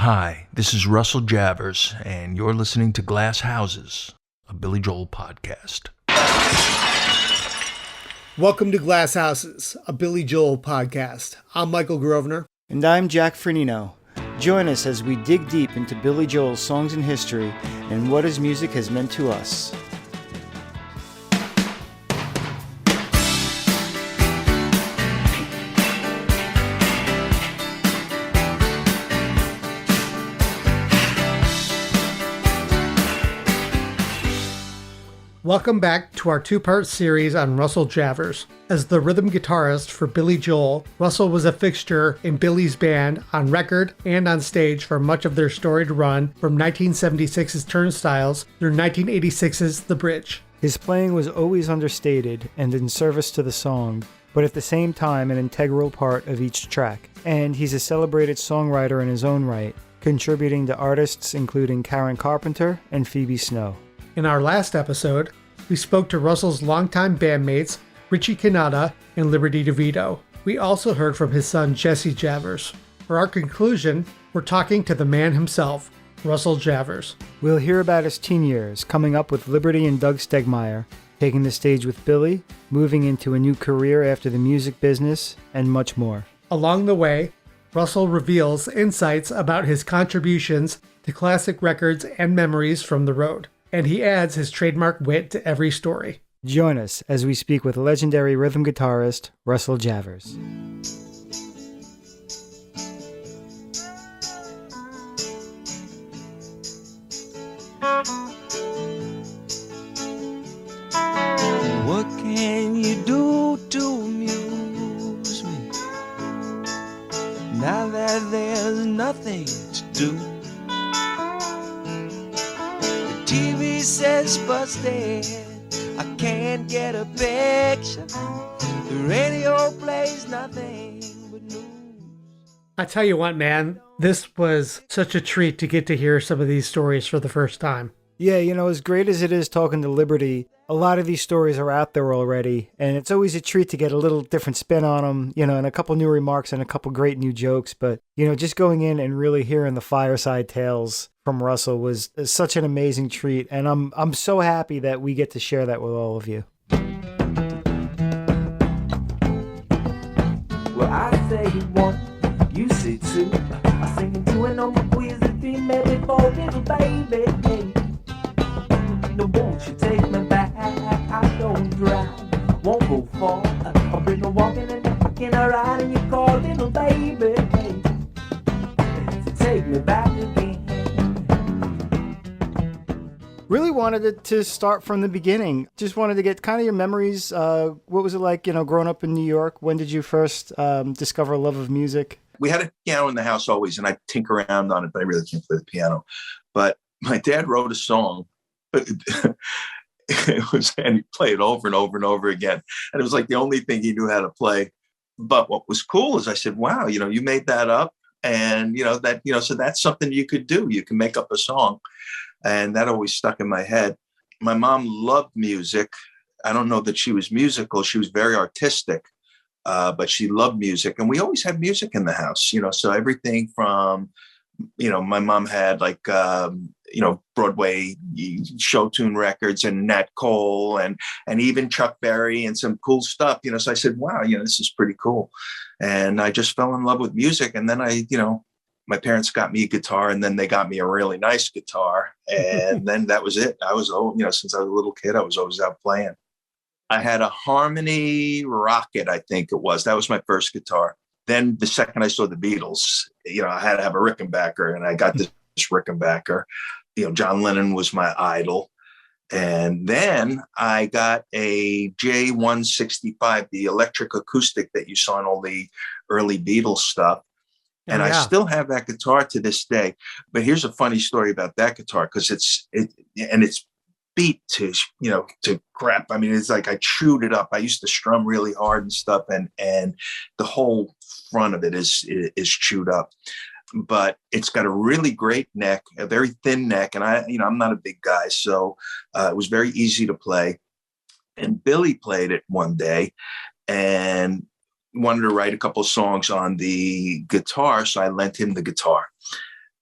Hi, this is Russell Javors, and you're listening to Glass Houses, a Billy Joel podcast. Welcome to Glass Houses, a Billy Joel podcast. I'm Michael Grosvenor. And I'm Jack Fernino. Join us as we dig deep into Billy Joel's songs and history and what his music has meant to us. Welcome back to our two-part series on Russell Javors. As the rhythm guitarist for Billy Joel, Russell was a fixture in Billy's band on record and on stage for much of their storied run from 1976's Turnstiles through 1986's The Bridge. His playing was always understated and in service to the song, but at the same time an integral part of each track. And he's a celebrated songwriter in his own right, contributing to artists including Carpenter and Phoebe. In our last episode, we spoke to Russell's longtime bandmates, Richie, Cannata, and Liberty DeVitto. We also heard from his son, Jesse Javors. For our conclusion, we're talking to the man himself, Russell Javors. We'll hear about his teen years, coming up with Liberty and Doug Stegemeyer, taking the stage with Billy, moving into a new career after the music business, and much more. Along the way, Russell reveals insights about his contributions to classic records and memories from the road. And he adds his trademark wit to every story. Join us as we speak with legendary rhythm guitarist Russell Javors. What can you do to amuse me now that there's nothing to do? TV says busted, I can't get a picture. The radio plays nothing but news. I tell you what, man, this was such a treat to get to hear some of these stories for the first time. Yeah, as great as it is talking to Liberty, a lot of these stories are out there already, and it's always a treat to get a little different spin on them, and a couple new remarks and a couple great new jokes. But, just going in and really hearing the fireside tales from Russell was such an amazing treat, and I'm so happy that we get to share that with all of you. Well, I say one, you say two. I sing into an number quiz and three, maybe four, little baby. No, won't you take me back? I don't drive, won't go far. I'll bring her walking and fucking a ride, and you call little baby to take me back again. Really wanted it to start from the beginning. Just wanted to get kind of your memories. What was it like, growing up in New York? When did you first discover a love of music? We had a piano in the house always, and I tinker around on it, but I really can't play the piano. But my dad wrote a song. And he played it over and over and over again. And it was like the only thing he knew how to play. But what was cool is I said, wow, you made that up. And, so that's something you could do. You can make up a song. And that always stuck in my head. My mom loved music. I don't know that she was musical. She was very artistic, but she loved music. And we always had music in the house, so everything from, my mom had like, Broadway show tune records and Nat Cole and even Chuck Berry and some cool stuff, So I said, wow, this is pretty cool. And I just fell in love with music. And then my parents got me a guitar, and then they got me a really nice guitar. And then that was it. I was, since I was a little kid, I was always out playing. I had a Harmony Rocket, I think it was. That was my first guitar. Then the second I saw the Beatles, I had to have a Rickenbacker, and I got this Rickenbacker. John Lennon was my idol. And then I got a J165, the electric acoustic that you saw in all the early Beatles stuff. And I still have that guitar to this day. But here's a funny story about that guitar, because it's beat to crap. I mean, it's like I chewed it up. I used to strum really hard and stuff, and the whole front of it is chewed up. But it's got a really great neck, a very thin neck, and I'm not a big guy, so it was very easy to play. And Billy played it one day, and wanted to write a couple of songs on the guitar, so I lent him the guitar.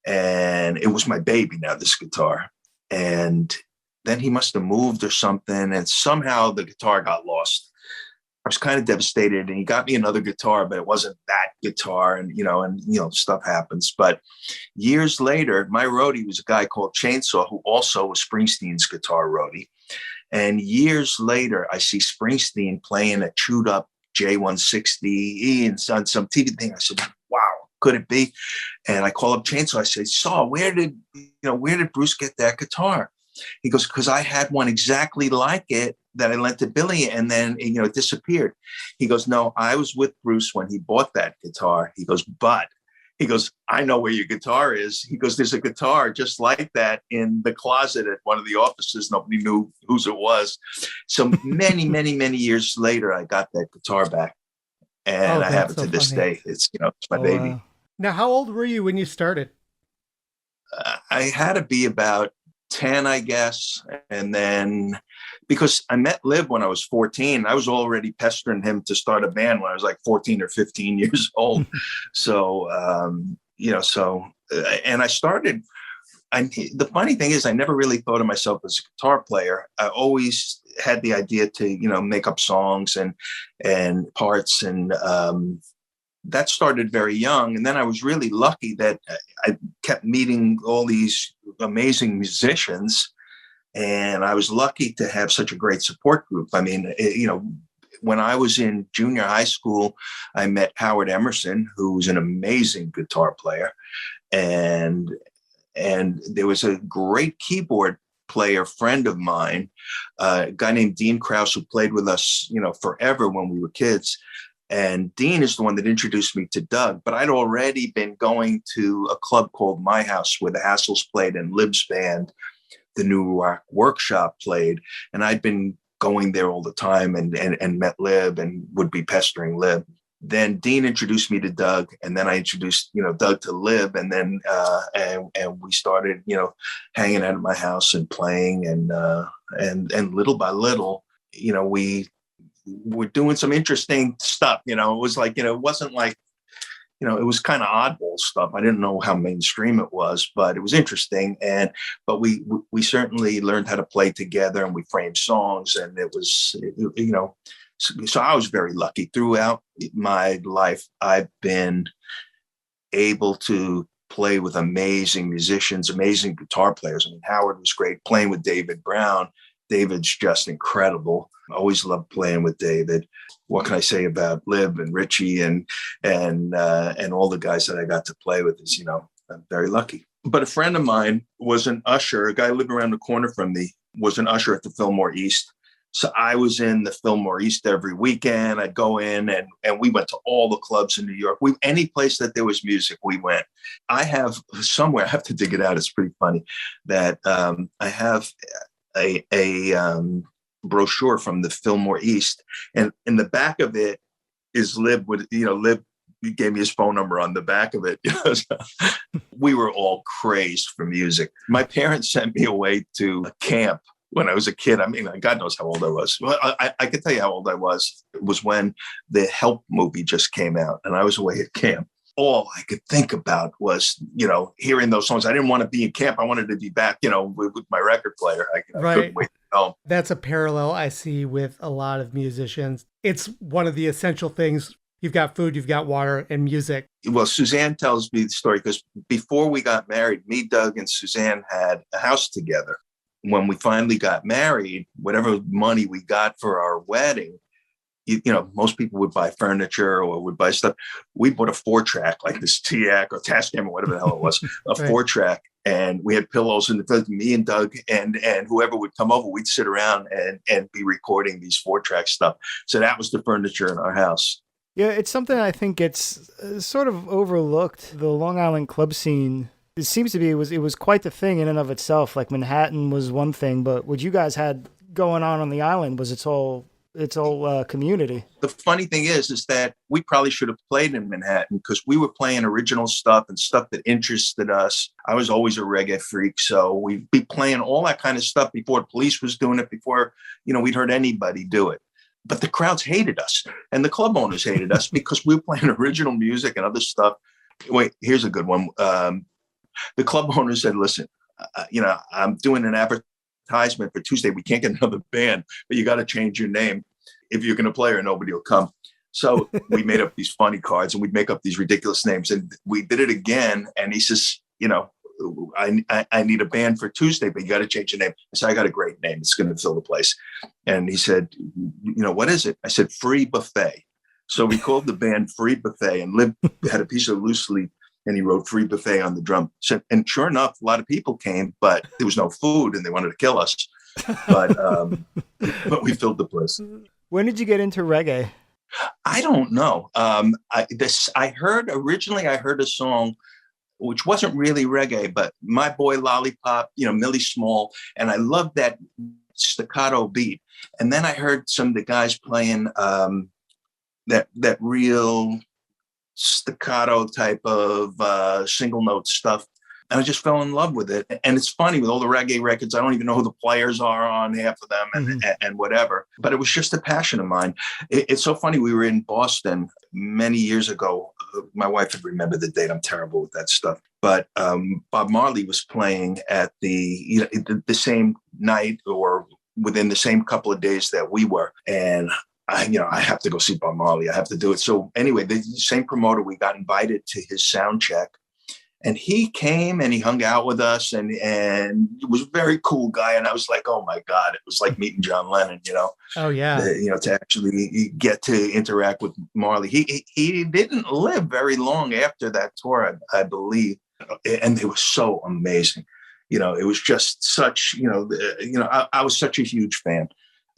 And it was my baby now, this guitar. And then he must have moved or something. And somehow the guitar got lost. I was kind of devastated, and he got me another guitar, but it wasn't that guitar. And stuff happens. But years later, my roadie was a guy called Chainsaw, who also was Springsteen's guitar roadie. And years later, I see Springsteen playing a chewed up J160E and on some TV thing. I said, wow, could it be? And I call up Chainsaw. I say, Saw, where did Bruce get that guitar? He goes, because I had one exactly like it that I lent to Billy, and then it disappeared. He goes, no, I was with Bruce when he bought that guitar. He goes, but he goes, I know where your guitar is. He goes, there's a guitar just like that in the closet at one of the offices. Nobody knew whose it was. So many, many, many years later, I got that guitar back, and I have it to this day. It's it's my baby. Wow. Now, how old were you when you started? I had to be about 10, I guess. And then because I met Lib when I was 14, I was already pestering him to start a band when I was like 14 or 15 years old. So, and I started, the funny thing is I never really thought of myself as a guitar player. I always had the idea to, make up songs and parts, and that started very young. And then I was really lucky that I kept meeting all these amazing musicians, and I was lucky to have such a great support group. I mean, when I was in junior high school, I met Howard Emerson, who was an amazing guitar player. And there was a great keyboard player friend of mine, a guy named Dean Krause, who played with us, forever when we were kids. And Dean is the one that introduced me to Doug, but I'd already been going to a club called My House where the Hassles played and Lib's band, the New Rock Workshop, played. And I'd been going there all the time and met Lib and would be pestering Lib. Then Dean introduced me to Doug, and then I introduced, Doug to Lib, and then and we started, hanging out at my house and playing, and little by little, we're doing some interesting stuff. It was like, it wasn't like, it was kind of oddball stuff. I didn't know how mainstream it was, but it was interesting. But we certainly learned how to play together, and we framed songs, and it was, so I was very lucky throughout my life. I've been able to play with amazing musicians, amazing guitar players. I mean, Howard was great playing with David Brown. David's just incredible. I always loved playing with David. What can I say about Lib and Richie and all the guys that I got to play with? Is, I'm very lucky. But a friend of mine was an usher. A guy who lived around the corner from me was an usher at the Fillmore East. So I was in the Fillmore East every weekend. I'd go in, and we went to all the clubs in New York. Any place that there was music, we went. I have somewhere, I have to dig it out. It's pretty funny that I have a brochure from the Fillmore East, and in the back of it is Lib with, Lib gave me his phone number on the back of it. So we were all crazed for music. My parents sent me away to a camp when I was a kid. I mean, God knows how old I was. Well, I can tell you how old I was. It was when the Help movie just came out, and I was away at camp. All I could think about was, hearing those songs. I didn't want to be in camp. I wanted to be back, with my record player. I couldn't wait to go. That's a parallel I see with a lot of musicians. It's one of the essential things. You've got food, you've got water, and music. Well, Suzanne tells me the story because before we got married, me, Doug, and Suzanne had a house together. When we finally got married, whatever money we got for our wedding, most people would buy furniture or would buy stuff. We bought a 4-track, like this TAC or Tascam or whatever the hell it was, a 4-track. And we had pillows, and me and Doug and whoever would come over, we'd sit around and be recording these 4-track stuff. So that was the furniture in our house. Yeah, it's something I think gets sort of overlooked. The Long Island club scene, it seems to be, it was quite the thing in and of itself. Like Manhattan was one thing, but what you guys had going on the island was its whole community. The funny thing is that we probably should have played in Manhattan because we were playing original stuff and stuff that interested us. I was always a reggae freak, so we'd be playing all that kind of stuff before Police was doing it, before we'd heard anybody do it. But the crowds hated us, and the club owners hated us because we were playing original music and other stuff. Wait, here's a good one. the club owner said, listen, I'm doing an advertisement for Tuesday. We can't get another band, but you got to change your name. If you're going to play or nobody will come. So we made up these funny cards and we'd make up these ridiculous names. And we did it again. And he says, I need a band for Tuesday, but you got to change your name. I said, I got a great name. It's going to fill the place. And he said, what is it? I said, Free Buffet. So we called the band Free Buffet, and Lib had a piece of loose leaf and he wrote Free Buffet on the drum. So, and sure enough, a lot of people came, but there was no food and they wanted to kill us. But we filled the place. When did you get into reggae? I don't know. I heard a song which wasn't really reggae, but My Boy Lollipop, Millie Small, and I loved that staccato beat. And then I heard some of the guys playing that real staccato type of single note stuff. And I just fell in love with it. And it's funny, with all the reggae records, I don't even know who the players are on half of them and whatever. But it was just a passion of mine. It's so funny. We were in Boston many years ago. My wife would remember the date. I'm terrible with that stuff. But Bob Marley was playing at the same night or within the same couple of days that we were. And I have to go see Bob Marley. I have to do it. So anyway, the same promoter, we got invited to his sound check. And he came and he hung out with us and he was a very cool guy. And I was like, oh my God, it was like meeting John Lennon, Oh yeah. To actually get to interact with Marley. He didn't live very long after that tour, I believe. And it was so amazing. It was just such, I was such a huge fan.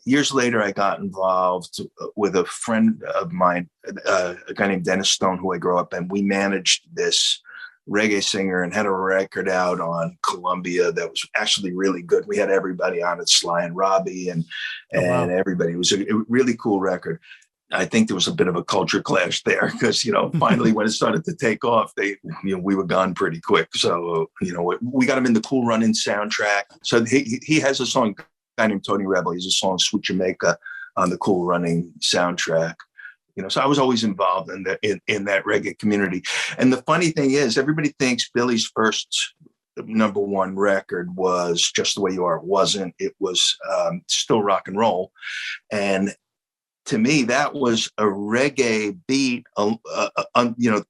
Years later, I got involved with a friend of mine, a guy named Dennis Stone, who I grew up, and we managed this reggae singer and had a record out on Columbia that was actually really good. We had everybody on it, Sly and Robbie and everybody. It was a really cool record. I think there was a bit of a culture clash there because, finally when it started to take off, we were gone pretty quick. So, we got him in the Cool Running soundtrack. So he has a song, a guy named Tony Rebel. He's a song, Sweet Jamaica, on the Cool Running soundtrack. So I was always involved in that reggae community. And the funny thing is, everybody thinks Billy's first number one record was Just the Way You Are. It wasn't. It was Still Rock and Roll. And to me, that was a reggae beat,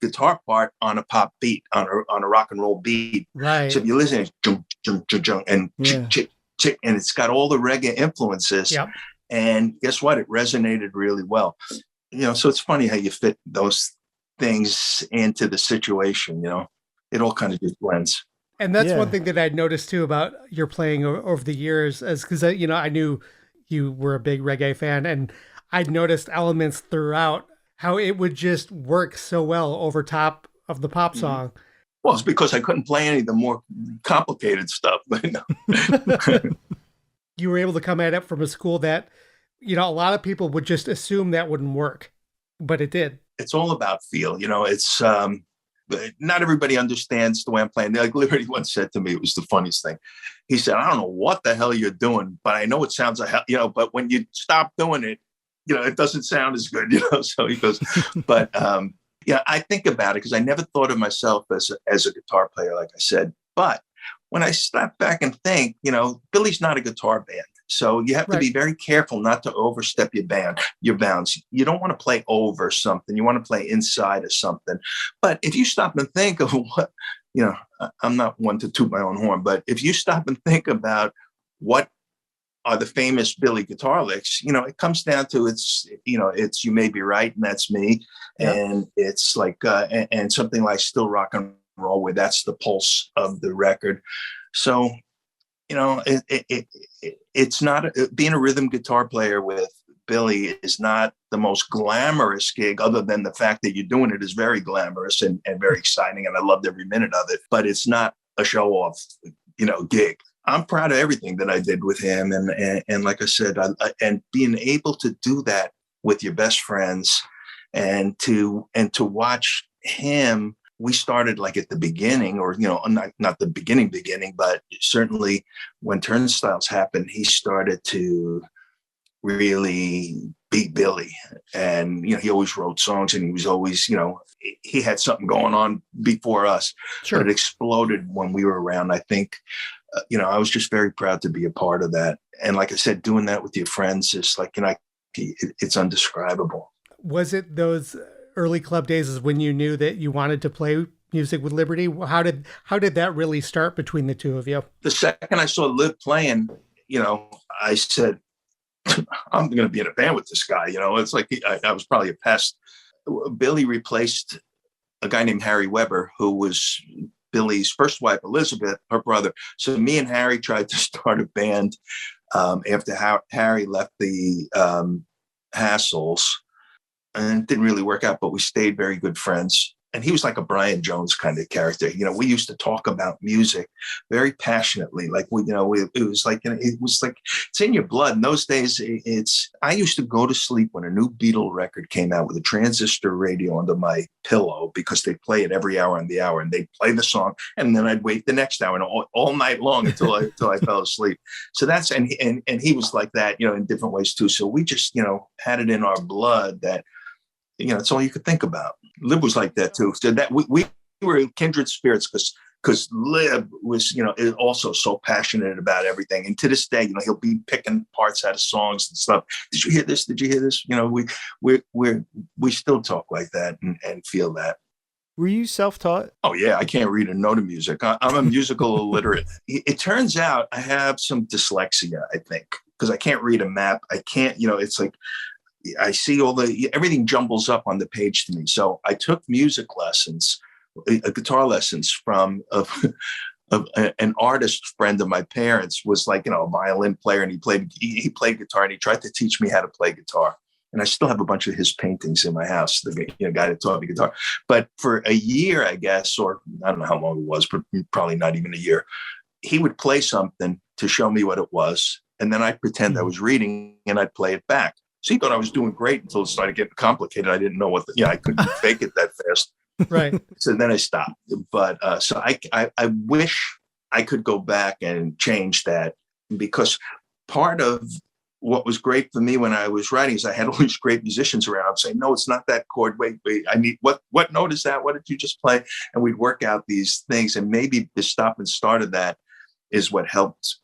guitar part on a pop beat, on a rock and roll beat. Right. So if you listen, jump, jump, jump, jump, and chick, chick, and it's got all the reggae influences. Yep. And guess what? It resonated really well. So it's funny how you fit those things into the situation, it all kind of just blends. And that's one thing that I'd noticed too about your playing over the years, is because, I knew you were a big reggae fan, and I'd noticed elements throughout how it would just work so well over top of the pop song. Well, it's because I couldn't play any of the more complicated stuff. You were able to come at it from a school that, a lot of people would just assume that wouldn't work, but it did. It's all about feel. It's not everybody understands the way I'm playing. Like Liberty once said to me, it was the funniest thing. He said, I don't know what the hell you're doing, but I know it sounds like hell, but when you stop doing it, it doesn't sound as good, So he goes, but I think about it because I never thought of myself as a guitar player, like I said. But when I step back and think, Billy's not a guitar band. So you have to be very careful not to overstep your bounds. You don't want to play over something. You want to play inside of something. But if you stop and think of what, I'm not one to toot my own horn, but if you stop and think about what are the famous Billy guitar licks, it comes down to it's You May Be Right, and that's me. Yeah. And it's like, and something like Still Rock and Roll, where that's the pulse of the record. So, it's not being a rhythm guitar player with Billy is not the most glamorous gig, other than the fact that you're doing it is very glamorous and very exciting. And I loved every minute of it, but it's not a show off, gig. I'm proud of everything that I did with him. And like I said, and being able to do that with your best friends and to watch him. We started like at the beginning, or, not the beginning, but certainly when Turnstiles happened, he started to really beat Billy. And, he always wrote songs, and he was always, he had something going on before us, Sure. but it exploded when we were around. I think, I was just very proud to be a part of that. And like I said, doing that with your friends is like, it's undescribable. Was it those early club days is when you knew that you wanted to play music with Liberty? How did that really start between the two of you? The second I saw Liv playing, I said, I'm going to be in a band with this guy. It's like I was probably a pest. Billy replaced a guy named Harry Weber, who was Billy's first wife, Elizabeth, her brother. So me and Harry tried to start a band after Harry left the Hassles, and it didn't really work out, but we stayed very good friends. And he was like a Brian Jones kind of character. We used to talk about music very passionately. Like it was like it's in your blood. In those days, I used to go to sleep when a new Beatle record came out with a transistor radio under my pillow, because they play it every hour on the hour, and they'd play the song, and then I'd wait the next hour and all night long until I fell asleep. So that's and he was like that, in different ways too. So we just had it in our blood that. It's all you could think about. Lib was like that too. So that we were in kindred spirits because Lib was, is also so passionate about everything. And to this day, he'll be picking parts out of songs and stuff. Did you hear this? Did you hear this? We still talk like that and feel that. Were you self-taught? Oh yeah, I can't read a note of music. I'm a musical illiterate. It turns out I have some dyslexia, I think, because I can't read a map. I can't, it's like, I see everything jumbles up on the page to me. So I took music lessons, guitar lessons from an artist friend of my parents. Was like, a violin player, and he played guitar, and he tried to teach me how to play guitar. And I still have a bunch of his paintings in my house, the guy that taught me guitar. But for a year, I guess, or I don't know how long it was, but probably not even a year, he would play something to show me what it was. And then I'd pretend I was reading, and I'd play it back. So he thought I was doing great until it started getting complicated. I didn't know I couldn't fake it that fast. Right. So then I stopped. But so I wish I could go back and change that, because part of what was great for me when I was writing is I had all these great musicians around. I'm saying, no, it's not that chord. Wait, I need, what note is that? What did you just play? And we'd work out these things. And maybe the stop and start of that is what helped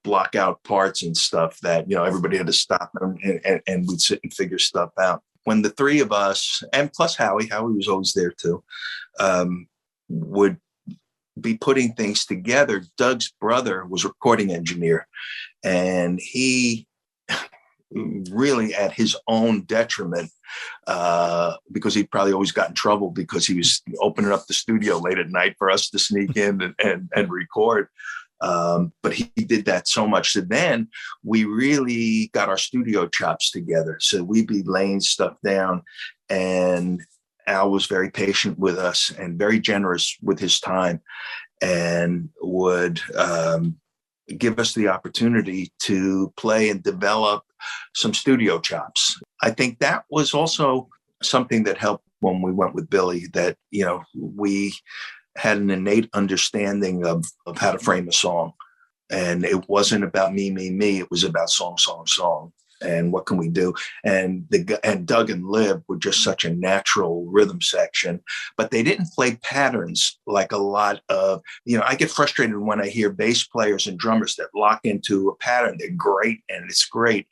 block out parts and stuff that, everybody had to stop and we'd sit and figure stuff out. When the three of us, and plus Howie was always there too, would be putting things together. Doug's brother was a recording engineer, and he really at his own detriment, because he'd probably always got in trouble because he was opening up the studio late at night for us to sneak in and record. But he did that so much. So then we really got our studio chops together. So we'd be laying stuff down, and Al was very patient with us and very generous with his time, and would give us the opportunity to play and develop some studio chops. I think that was also something that helped when we went with Billy, that, we had an innate understanding of how to frame a song. And it wasn't about me. It was about song. And what can we do? And Doug and Liv were just such a natural rhythm section, but they didn't play patterns like a lot of, I get frustrated when I hear bass players and drummers that lock into a pattern. They're great, and it's great,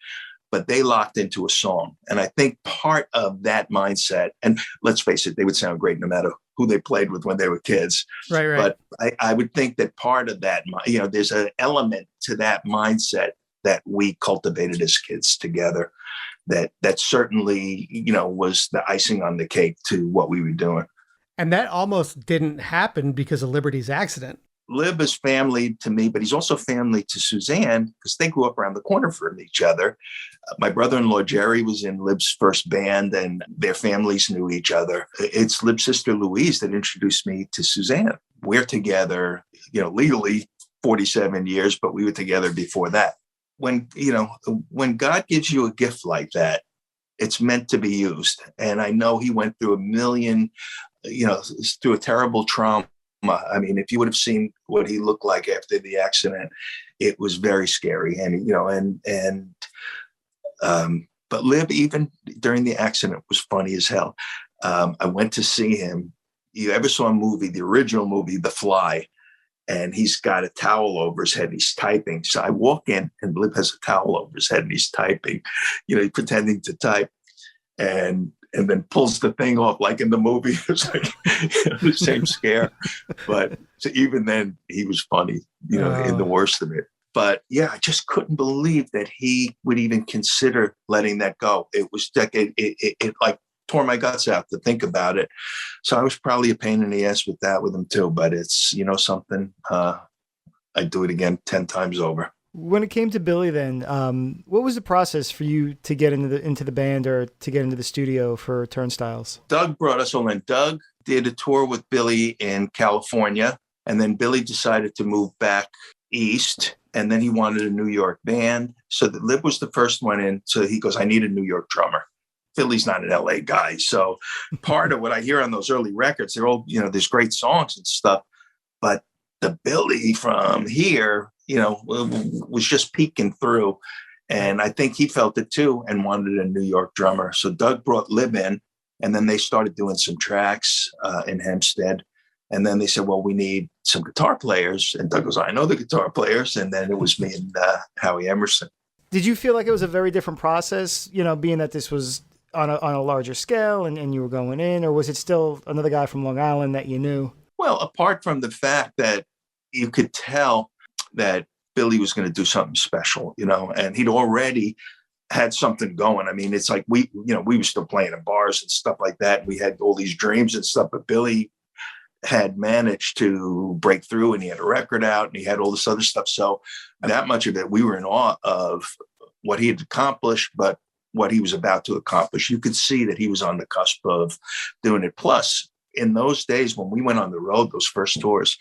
but they locked into a song. And I think part of that mindset, and let's face it, they would sound great no matter who they played with when they were kids. Right. But I would think that part of that, there's an element to that mindset that we cultivated as kids together that certainly, was the icing on the cake to what we were doing. And that almost didn't happen because of Liberty's accident. Lib is family to me, but he's also family to Suzanne, because they grew up around the corner from each other. My brother-in-law, Jerry, was in Lib's first band, and their families knew each other. It's Lib's sister, Louise, that introduced me to Suzanne. We're together, legally 47 years, but we were together before that. When God gives you a gift like that, it's meant to be used. And I know he went through a million, through a terrible trauma. I mean, if you would have seen what he looked like after the accident, it was very scary. And, But Lib, even during the accident, was funny as hell. I went to see him. You ever saw a movie, the original movie, The Fly, and he's got a towel over his head and he's typing. So I walk in and Lib has a towel over his head and he's typing, he's pretending to type and then pulls the thing off like in the movie. It was like the same scare. But so even then he was funny, in the worst of it. But yeah, I just couldn't believe that he would even consider letting that go. It was like, it like tore my guts out to think about it. So I was probably a pain in the ass with him too, but it's, something, I'd do it again 10 times over. When it came to Billy then, what was the process for you to get into the band or to get into the studio for Turnstiles? Doug brought us all in. Doug did a tour with Billy in California, and then Billy decided to move back east, and then he wanted a New York band. So that Lib was the first one in. So he goes, I need a New York drummer. Billy's not an LA guy. So part of what I hear on those early records, they're all, there's great songs and stuff, but the Billy from here, was just peeking through. And I think he felt it too and wanted a New York drummer. So Doug brought Lib in, and then they started doing some tracks in Hempstead. And then they said, well, we need some guitar players. And Doug goes, I know the guitar players. And then it was me and Howie Emerson. Did you feel like it was a very different process, being that this was on a larger scale and you were going in, or was it still another guy from Long Island that you knew? Well, apart from the fact that you could tell that Billy was going to do something special, and he'd already had something going. I mean, it's like we were still playing in bars and stuff like that. We had all these dreams and stuff, but Billy had managed to break through and he had a record out and he had all this other stuff. So that much of it, we were in awe of what he had accomplished, but what he was about to accomplish. You could see that he was on the cusp of doing it. Plus, in those days when we went on the road, those first tours,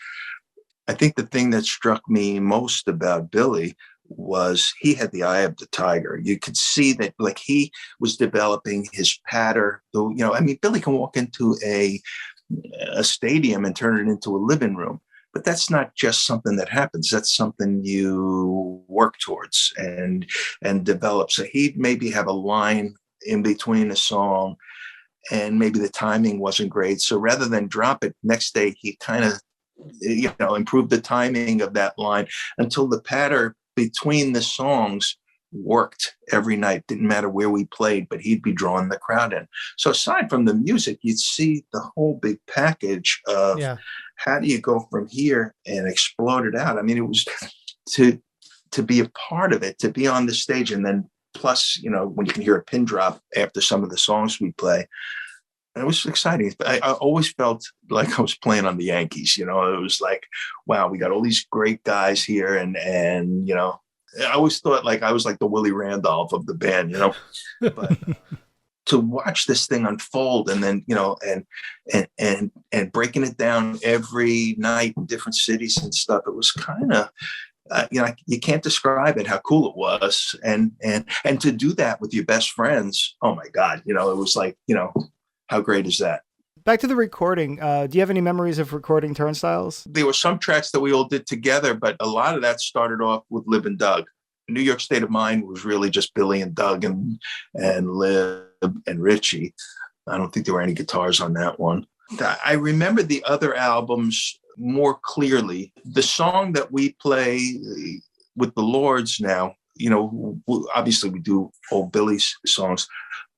I think the thing that struck me most about Billy was he had the eye of the tiger. You could see that like he was developing his patter. Billy can walk into a stadium and turn it into a living room, but that's not just something that happens. That's something you work towards and develop. So he'd maybe have a line in between a song and maybe the timing wasn't great. So rather than drop it, next day he kind of, improved the timing of that line until the patter between the songs worked every night. Didn't matter where we played, but he'd be drawing the crowd in. So aside from the music, you'd see the whole big package of how do you go from here and explode it out? I mean, it was to be a part of it, to be on the stage, and then plus, when you can hear a pin drop after some of the songs we play, it was exciting. I always felt like I was playing on the Yankees. It was like, wow, we got all these great guys here, and I always thought like I was like the Willie Randolph of the band, but to watch this thing unfold and then, and breaking it down every night in different cities and stuff, it was kind of, you can't describe it, how cool it was. And to do that with your best friends, oh my God, it was like, how great is that? Back to the recording. Do you have any memories of recording Turnstiles? There were some tracks that we all did together, but a lot of that started off with Lib and Doug. New York State of Mind was really just Billy and Doug and Lib and Richie. I don't think there were any guitars on that one. I remember the other albums more clearly. The song that we play with the Lords now, obviously we do old Billy's songs,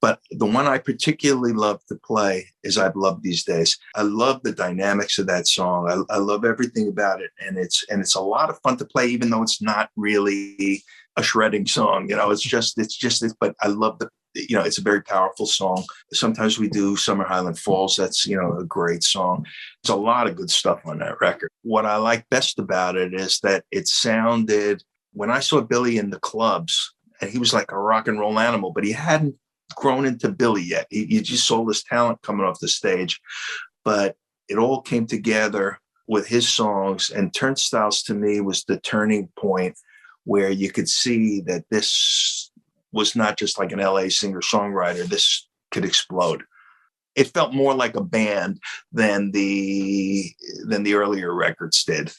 but the one I particularly love to play is I've Loved These Days. I love the dynamics of that song. I love everything about it. And it's a lot of fun to play, even though it's not really a shredding song. But I love it's a very powerful song. Sometimes we do Summer Highland Falls. That's, a great song. There's a lot of good stuff on that record. What I like best about it is that it sounded, when I saw Billy in the clubs, and he was like a rock and roll animal, but he hadn't grown into Billy yet. You just saw this talent coming off the stage, but it all came together with his songs. And Turnstiles to me was the turning point where you could see that this was not just like an LA singer-songwriter. This could explode. It felt more like a band than the earlier records did.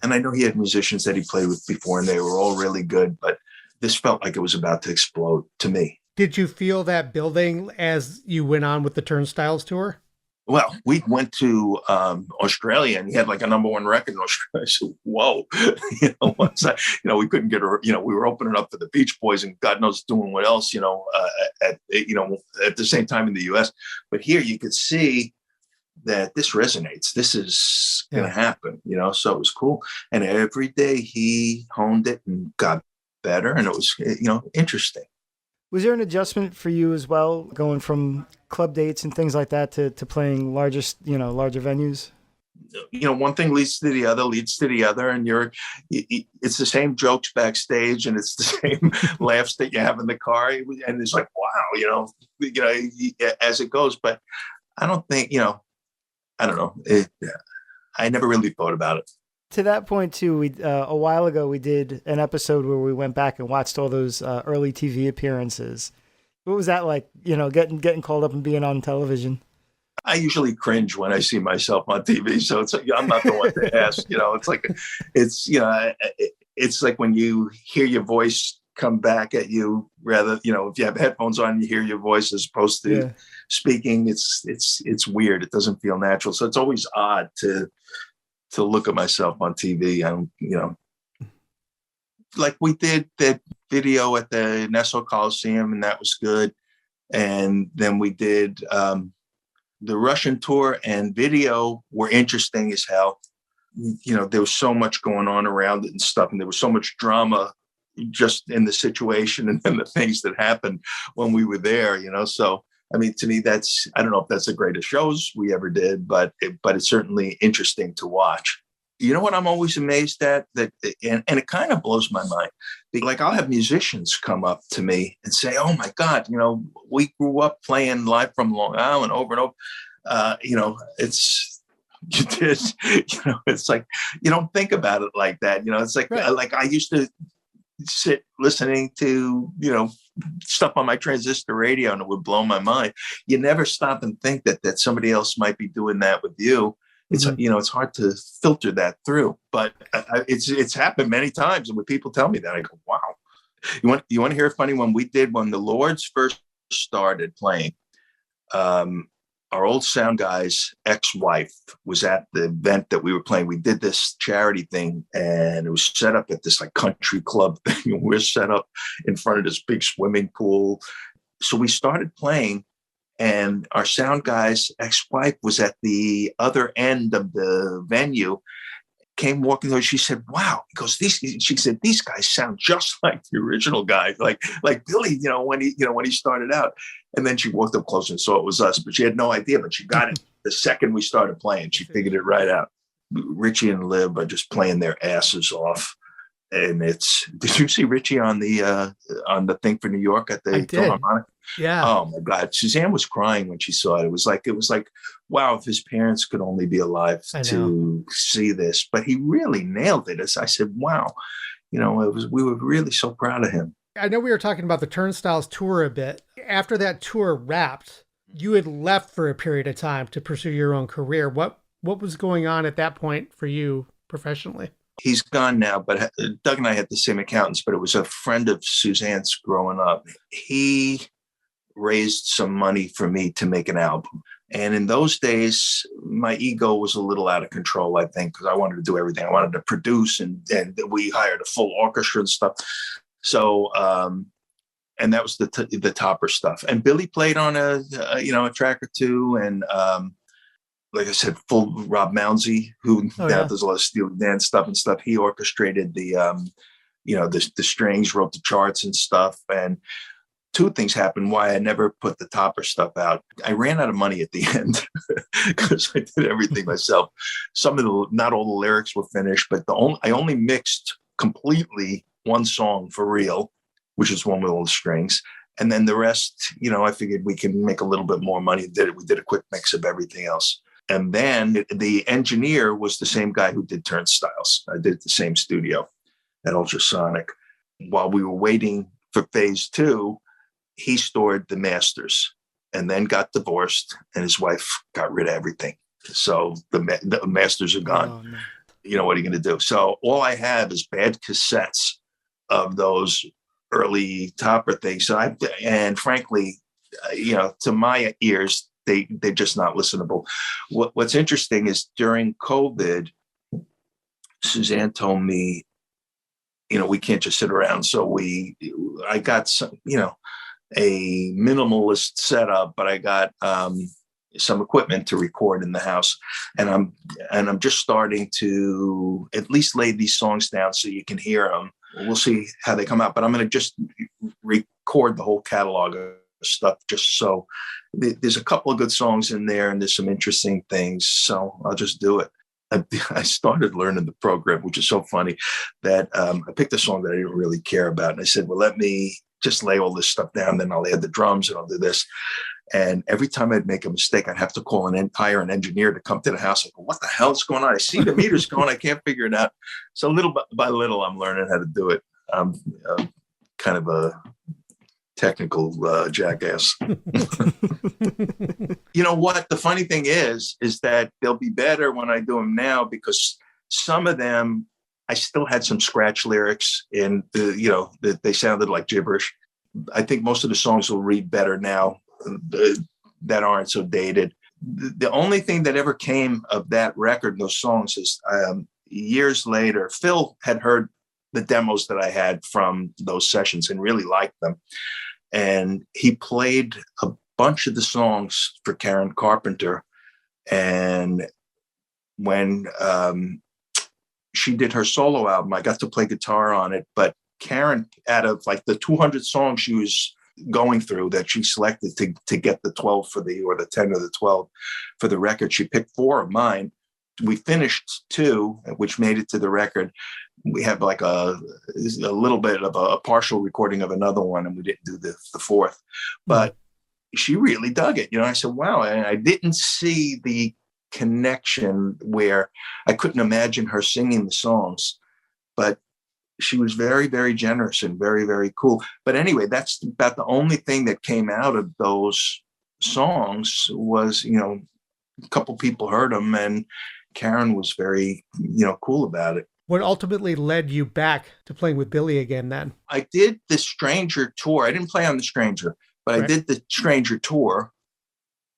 And I know he had musicians that he played with before, and they were all really good, but this felt like it was about to explode to me. Did you feel that building as you went on with the Turnstiles tour? Well, we went to Australia, and he had like a #1 record in Australia. I said, "Whoa!" Once we couldn't get her. We were opening up for the Beach Boys, and God knows doing what else. At the same time in the U.S. But here you could see that this resonates. This is going to happen. So it was cool. And every day he honed it and got better, and it was interesting. Was there an adjustment for you as well, going from club dates and things like that to playing larger venues? One thing leads to the other, and it's the same jokes backstage, and it's the same laughs that you have in the car, and it's like, wow, as it goes. But I don't think, I don't know. I never really thought about it. To that point too, we a while ago we did an episode where we went back and watched all those early TV appearances. What was that like? Getting called up and being on television. I usually cringe when I see myself on TV, so it's like, I'm not the one to ask. It's like when you hear your voice come back at you. Rather, if you have headphones on, you hear your voice as opposed to speaking. It's weird. It doesn't feel natural. So it's always odd to look at myself on TV. Like we did that video at the Nassau Coliseum, and that was good. And then we did the Russian tour, and video were interesting as hell. There was so much going on around it and stuff, and there was so much drama just in the situation and the things that happened when we were there, So, I mean, to me, I don't know if that's the greatest shows we ever did, but it's certainly interesting to watch. You know what I'm always amazed at? And it kind of blows my mind. Like, I'll have musicians come up to me and say, "Oh my God, we grew up playing live from Long Island over and over." You did, it's like, you don't think about it like that. It's like, right. Like I used to sit listening to, stuff on my transistor radio, and it would blow my mind. You never stop and think that somebody else might be doing that with you. It's, it's hard to filter that through, but it's happened many times. And when people tell me that, I go, wow. You want to hear a funny one? When the Lords first started playing, our old sound guy's ex-wife was at the event that we were playing. We did this charity thing, and it was set up at this like country club thing. We're set up in front of this big swimming pool. So we started playing, and our sound guy's ex-wife was at the other end of the venue, came walking over. She said, "Wow." She said, "These guys sound just like the original guy, like Billy, when he started out." And then she walked up close and saw it was us, but she had no idea. But she got it the second we started playing. She figured it right out. Richie and Lib are just playing their asses off. And did you see Richie on the thing for New York at the Philharmonic? Yeah. Oh my God. Suzanne was crying when she saw it. It was like, wow, if his parents could only be alive to see this. But he really nailed it. As I said, wow, we were really so proud of him. I know we were talking about the Turnstiles tour a bit. After that tour wrapped, you had left for a period of time to pursue your own career. What was going on at that point for you professionally? He's gone now, but Doug and I had the same accountants, but it was a friend of Suzanne's growing up. He raised some money for me to make an album. And in those days, my ego was a little out of control, I think, because I wanted to do everything. I wanted to produce, and we hired a full orchestra and stuff. So, and that was the topper stuff. And Billy played on a track or two. And like I said, full Rob Mounsey, who now does a lot of Steely Dan stuff and stuff. He orchestrated the strings, wrote the charts and stuff. And two things happened why I never put the topper stuff out. I ran out of money at the end because I did everything myself. Not all the lyrics were finished, but I only mixed completely one song for real, which is one with all the strings. And then the rest, I figured we can make a little bit more money. We did a quick mix of everything else. And then the engineer was the same guy who did Turnstiles. I did it at the same studio at Ultrasonic. While we were waiting for phase 2, he stored the masters and then got divorced, and his wife got rid of everything. So the masters are gone. Oh, no. What are you going to do? So all I have is bad cassettes of those early Topper things. So and frankly, to my ears, they're just not listenable. What's interesting is during COVID, Suzanne told me, we can't just sit around. So I got some, a minimalist setup, but I got some equipment to record in the house, and I'm just starting to at least lay these songs down so you can hear them. We'll see how they come out, but I'm going to just record the whole catalog of stuff, just so there's a couple of good songs in there, and there's some interesting things. So I'll just do it. I started learning the program, which is so funny that I picked a song that I didn't really care about. And I said, well, let me just lay all this stuff down. Then I'll add the drums and I'll do this. And every time I'd make a mistake, I'd have to hire an engineer to come to the house. I go, what the hell is going on? I see the meters going. I can't figure it out. So little by little, I'm learning how to do it. I'm kind of a technical jackass. You know what? The funny thing is that they'll be better when I do them now, because some of them, I still had some scratch lyrics in they sounded like gibberish. I think most of the songs will read better now that aren't so dated. The only thing that ever came of that record, those songs, is years later, Phil had heard the demos that I had from those sessions and really liked them. And he played a bunch of the songs for Karen Carpenter. And when she did her solo album, I got to play guitar on it. But Karen, out of like the 200 songs she was going through that she selected to get the 12 or the 10 or the 12 for the record, she picked 4 of mine. We finished 2, which made it to the record. We have like a little bit of a partial recording of another one, and we didn't do the 4th. But she really dug it. I said, wow. And I didn't see the connection where I couldn't imagine her singing the songs, but she was very, very generous and very, very cool. But anyway, that's about the only thing that came out of those songs was, a couple people heard them, and Karen was very, cool about it. What ultimately led you back to playing with Billy again then? I did the Stranger tour. I didn't play on the Stranger, but right. I did the Stranger tour.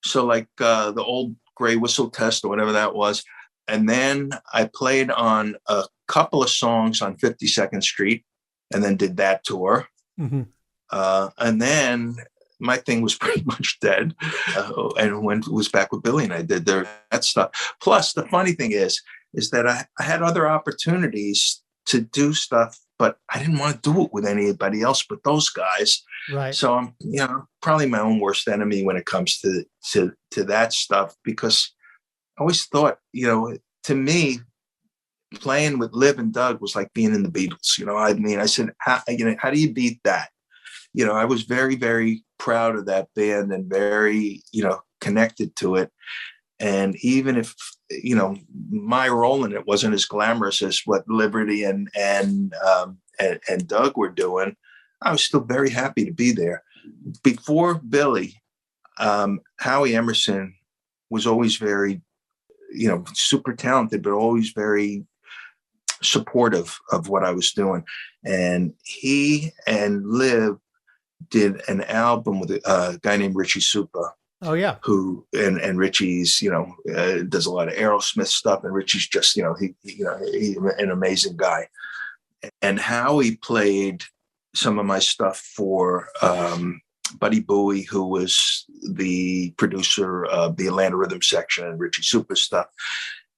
So like the old Gray Whistle Test or whatever that was. And then I played on a couple of songs on 52nd Street and then did that tour. Mm-hmm. And then my thing was pretty much dead. And when it was back with Billy and I did that stuff. Plus, the funny thing is that I had other opportunities to do stuff, but I didn't want to do it with anybody else but those guys. Right. So I'm, probably my own worst enemy when it comes to that stuff, because I always thought, to me, playing with Liv and Doug was like being in the Beatles. I said, how do you beat that? I was very, very proud of that band and very, connected to it. And even if, my role in it wasn't as glamorous as what Liberty and Doug were doing, I was still very happy to be there. Before Billy, Howie Emerson was always very, super talented, but always very supportive of what I was doing. And he and Liv did an album with a guy named Richie Supa. Oh yeah. Who and Richie's, does a lot of Aerosmith stuff, and Richie's just, he's an amazing guy. And Howie played some of my stuff for Buddy Bowie, who was the producer of the Atlanta Rhythm section and Richie Supa's stuff.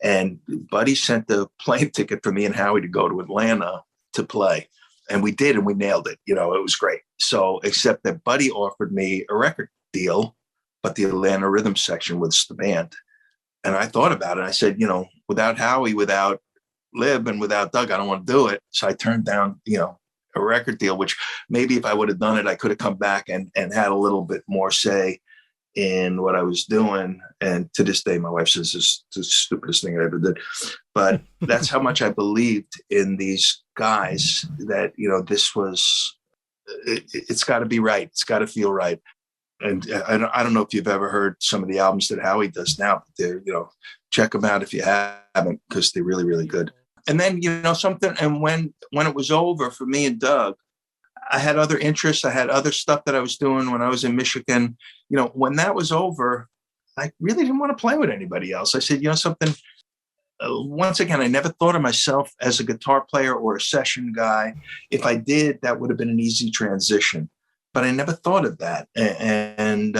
And Buddy sent the plane ticket for me and Howie to go to Atlanta to play. And we did, and we nailed it. It was great. So, except that Buddy offered me a record deal, but the Atlanta Rhythm section was the band. And I thought about it. I said, without Howie, without Liv, and without Doug, I don't want to do it. So I turned down, a record deal, which maybe if I would have done it, I could have come back and had a little bit more say in what I was doing. And to this day, my wife says it's the stupidest thing I ever did. But that's how much I believed in these guys, that, this was, it's got to be right. It's got to feel right. And I don't know if you've ever heard some of the albums that Howie does now, but they're, check them out if you haven't, because they're really, really good. And then, something, and when it was over for me and Doug, I had other interests. I had other stuff that I was doing when I was in Michigan. When that was over, I really didn't want to play with anybody else. I said, something, once again, I never thought of myself as a guitar player or a session guy. If I did, that would have been an easy transition. But I never thought of that. And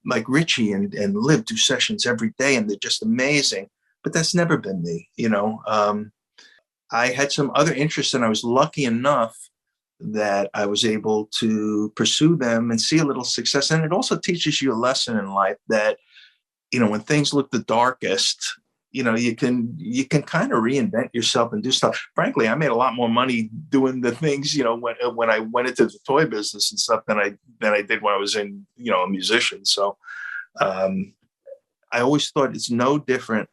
like Richie and Liv do sessions every day, and they're just amazing. But that's never been me. I had some other interests, and I was lucky enough that I was able to pursue them and see a little success. And it also teaches you a lesson in life that, when things look the darkest, you can kind of reinvent yourself and do stuff. Frankly, I made a lot more money doing the things, when I went into the toy business and stuff than I did when I was in, a musician. So I always thought it's no different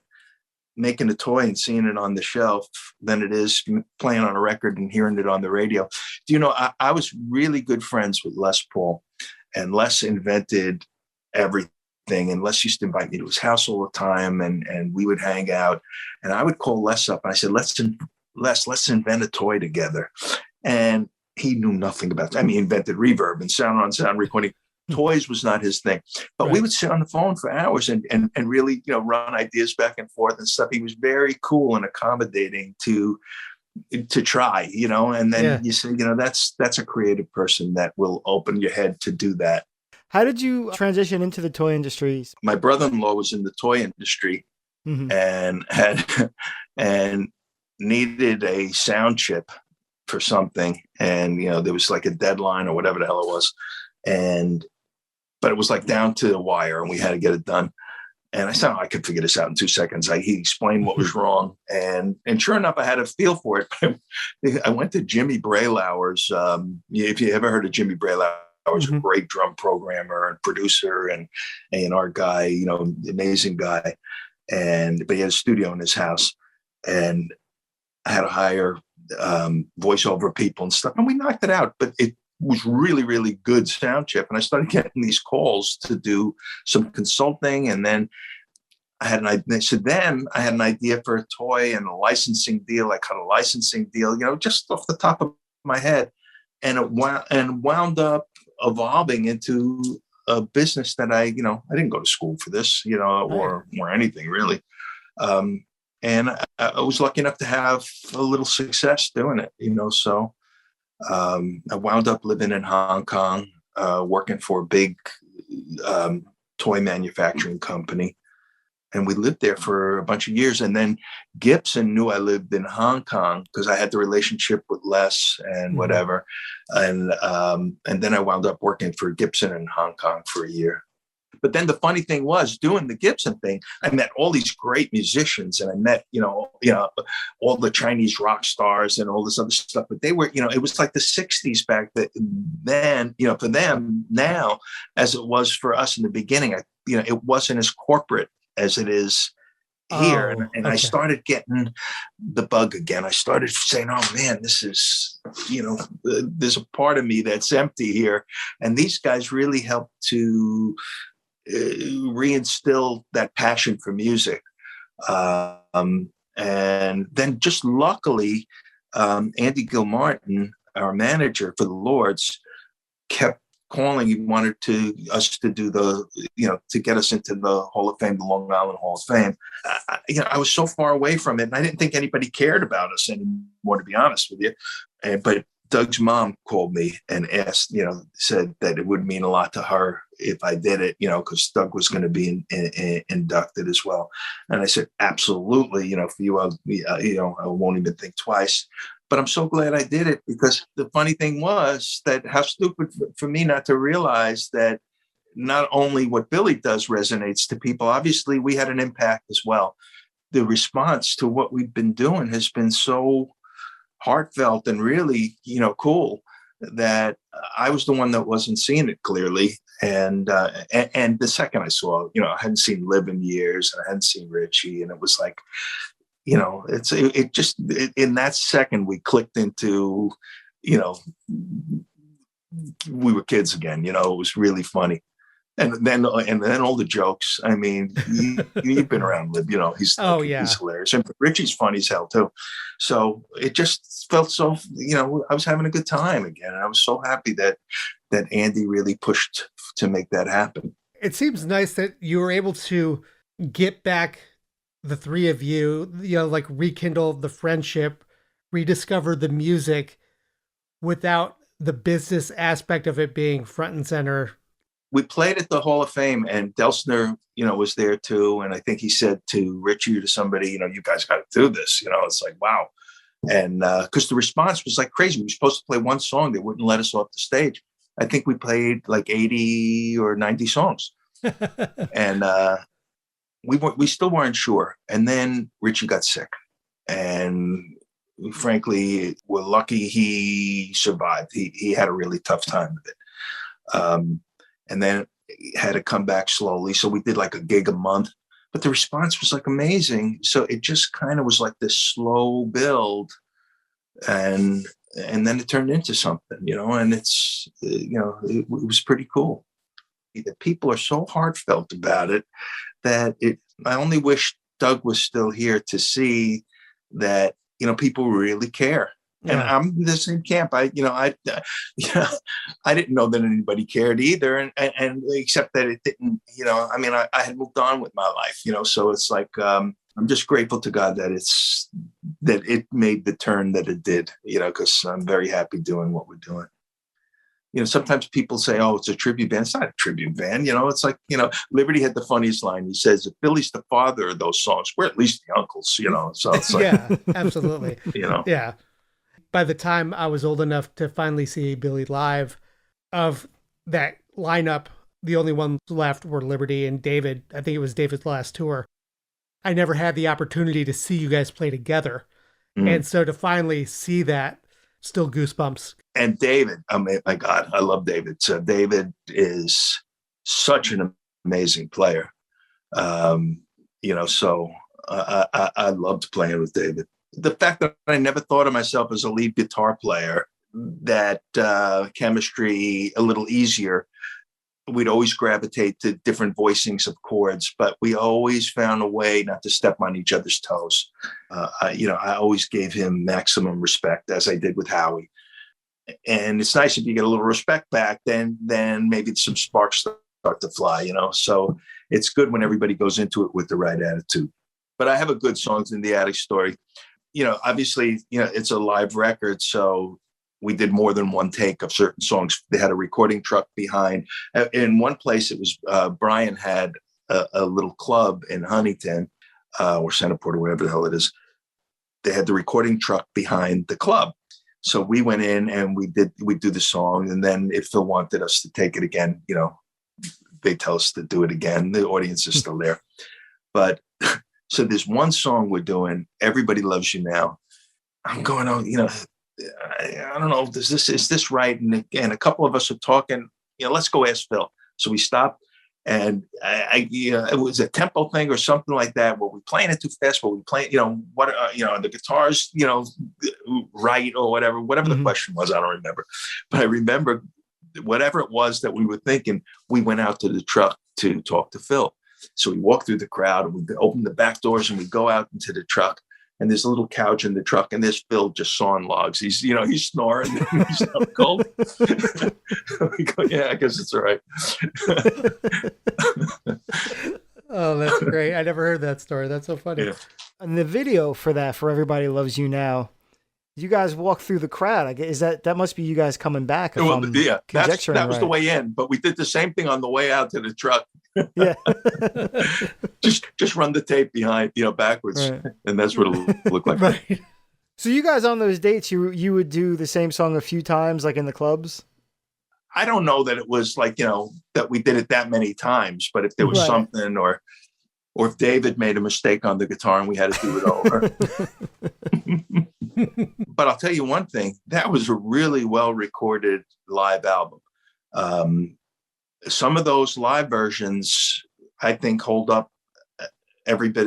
making a toy and seeing it on the shelf than it is playing on a record and hearing it on the radio. I was really good friends with Les Paul, and Les invented everything. And Les used to invite me to his house all the time, and we would hang out. And I would call Les up and I said, let's invent a toy together. And he knew nothing about that. I mean, he invented reverb and sound on sound recording. Toys was not his thing. But Right. we would sit on the phone for hours and really, run ideas back and forth and stuff. He was very cool and accommodating to try, and then you say, that's a creative person that will open your head to do that. How did you transition into the toy industries? My brother-in-law was in the toy industry Mm-hmm. and and needed a sound chip for something. And, there was like a deadline or whatever the hell it was. But it was like down to the wire and we had to get it done. And I said, I could figure this out in 2 seconds. He explained what was wrong. And sure enough, I had a feel for it. I went to Jimmy Braylauer's. If you ever heard of Jimmy Braylauer, was a great drum programmer and producer and A&R guy, amazing guy. But he had a studio in his house, and I had to hire voiceover people and stuff. And we knocked it out, but it was really, really good sound chip. And I started getting these calls to do some consulting. And then I had an idea. So then I had an idea for a toy and a licensing deal. I cut a licensing deal, just off the top of my head. And it wound up evolving into a business that I didn't go to school for this, or anything really. And I was lucky enough to have a little success doing it, so I wound up living in Hong Kong, working for a big toy manufacturing company. And we lived there for a bunch of years. And then Gibson knew I lived in Hong Kong because I had the relationship with Les and whatever. And then I wound up working for Gibson in Hong Kong for a year. But then the funny thing was, doing the Gibson thing, I met all these great musicians, and I met, all the Chinese rock stars and all this other stuff. But they were, it was like the 60s back then, for them now, as it was for us in the beginning. It wasn't as corporate as it is here. And I started getting the bug again. I started saying, oh man, this is, there's a part of me that's empty here. And these guys really helped to reinstill that passion for music. And then just luckily, Andy Gilmartin, our manager for the Lords, kept calling. He wanted us to do to get us into the Hall of Fame, the Long Island Hall of Fame. I was so far away from it, and I didn't think anybody cared about us anymore, to be honest with you. But Doug's mom called me and asked, said that it would mean a lot to her if I did it, because Doug was going to be inducted as well. And I said, absolutely, for you, I won't even think twice. But I'm so glad I did it, because the funny thing was that how stupid for me not to realize that not only what Billy does resonates to people. Obviously, we had an impact as well. The response to what we've been doing has been so heartfelt and really, cool, that I was the one that wasn't seeing it clearly. And the second I saw, I hadn't seen Liv in years, and I hadn't seen Richie, and it was like, it just in that second we clicked into, we were kids again. It was really funny. And then all the jokes. I mean, you've been around Lib, he's he's hilarious. And Richie's funny as hell too. So it just felt so, I was having a good time again. And I was so happy that Andy really pushed to make that happen. It seems nice that you were able to get back the three of you, like rekindle the friendship, rediscover the music without the business aspect of it being front and center. We played at the Hall of Fame, and Delsner, was there too. And I think he said to Richie or to somebody, you guys got to do this. It's like, wow. And because the response was like crazy. We were supposed to play one song. They wouldn't let us off the stage. I think we played like 80 or 90 songs. And we still weren't sure. And then Richie got sick. And frankly, we're lucky he survived. He had a really tough time with it. And then had to come back slowly. So we did like a gig a month, but the response was like amazing. So it just kind of was like this slow build, and then it turned into something, and it's, it was pretty cool. The people are so heartfelt about it that I only wish Doug was still here to see that, people really care. And I'm in the same camp. I didn't know that anybody cared either. And except that it didn't, I had moved on with my life, so it's like, I'm just grateful to God that it made the turn that it did, because I'm very happy doing what we're doing. Sometimes people say, oh, it's a tribute band. It's not a tribute band. It's like, Liberty had the funniest line. He says, if Billy's the father of those songs, we're at least the uncles, so it's like, yeah, absolutely. Yeah. By the time I was old enough to finally see Billy live, of that lineup, the only ones left were Liberty and David. I think it was David's last tour. I never had the opportunity to see you guys play together. And so to finally see that, still goosebumps. And David, my God, I love David. So David is such an amazing player. So I loved playing with David. The fact that I never thought of myself as a lead guitar player, that chemistry a little easier. We'd always gravitate to different voicings of chords, but we always found a way not to step on each other's toes. I always gave him maximum respect, as I did with Howie. And it's nice if you get a little respect back, then maybe some sparks start to fly, So it's good when everybody goes into it with the right attitude. But I have a good Songs in the Attic story. Obviously, it's a live record, so we did more than one take of certain songs. They had a recording truck behind. In one place, it was Brian had a little club in Huntington or Centerport or wherever the hell it is. They had the recording truck behind the club. So we went in and we do the song. And then if Phil wanted us to take it again, they tell us to do it again. The audience is still there. But so there's one song we're doing, Everybody Loves You Now. I'm going, I don't know, is this right? And again, a couple of us are talking, let's go ask Phil. So we stopped, and it was a tempo thing or something like that. Were we playing it too fast? Were we playing, the guitars, right or whatever the question was, I don't remember. But I remember whatever it was that we were thinking, we went out to the truck to talk to Phil. So we walk through the crowd and we open the back doors and we go out into the truck, and there's a little couch in the truck, and there's Phil just sawing logs. He's snoring. He's not cold. We go, yeah, I guess it's all right. Oh, that's great. I never heard that story. That's so funny. Yeah. And the video for Everybody Loves You Now, you guys walk through the crowd. I guess that must be you guys coming back. That was the way in, but we did the same thing on the way out to the truck. Yeah. just run the tape behind, backwards, right. And that's what it looked like. Right. So you guys on those dates, you would do the same song a few times, like in the clubs? I don't know that it was like, that we did it that many times, but if there was something, or if David made a mistake on the guitar and we had to do it over. But I'll tell you one thing, that was a really well recorded live album. Some of those live versions, I think, hold up every bit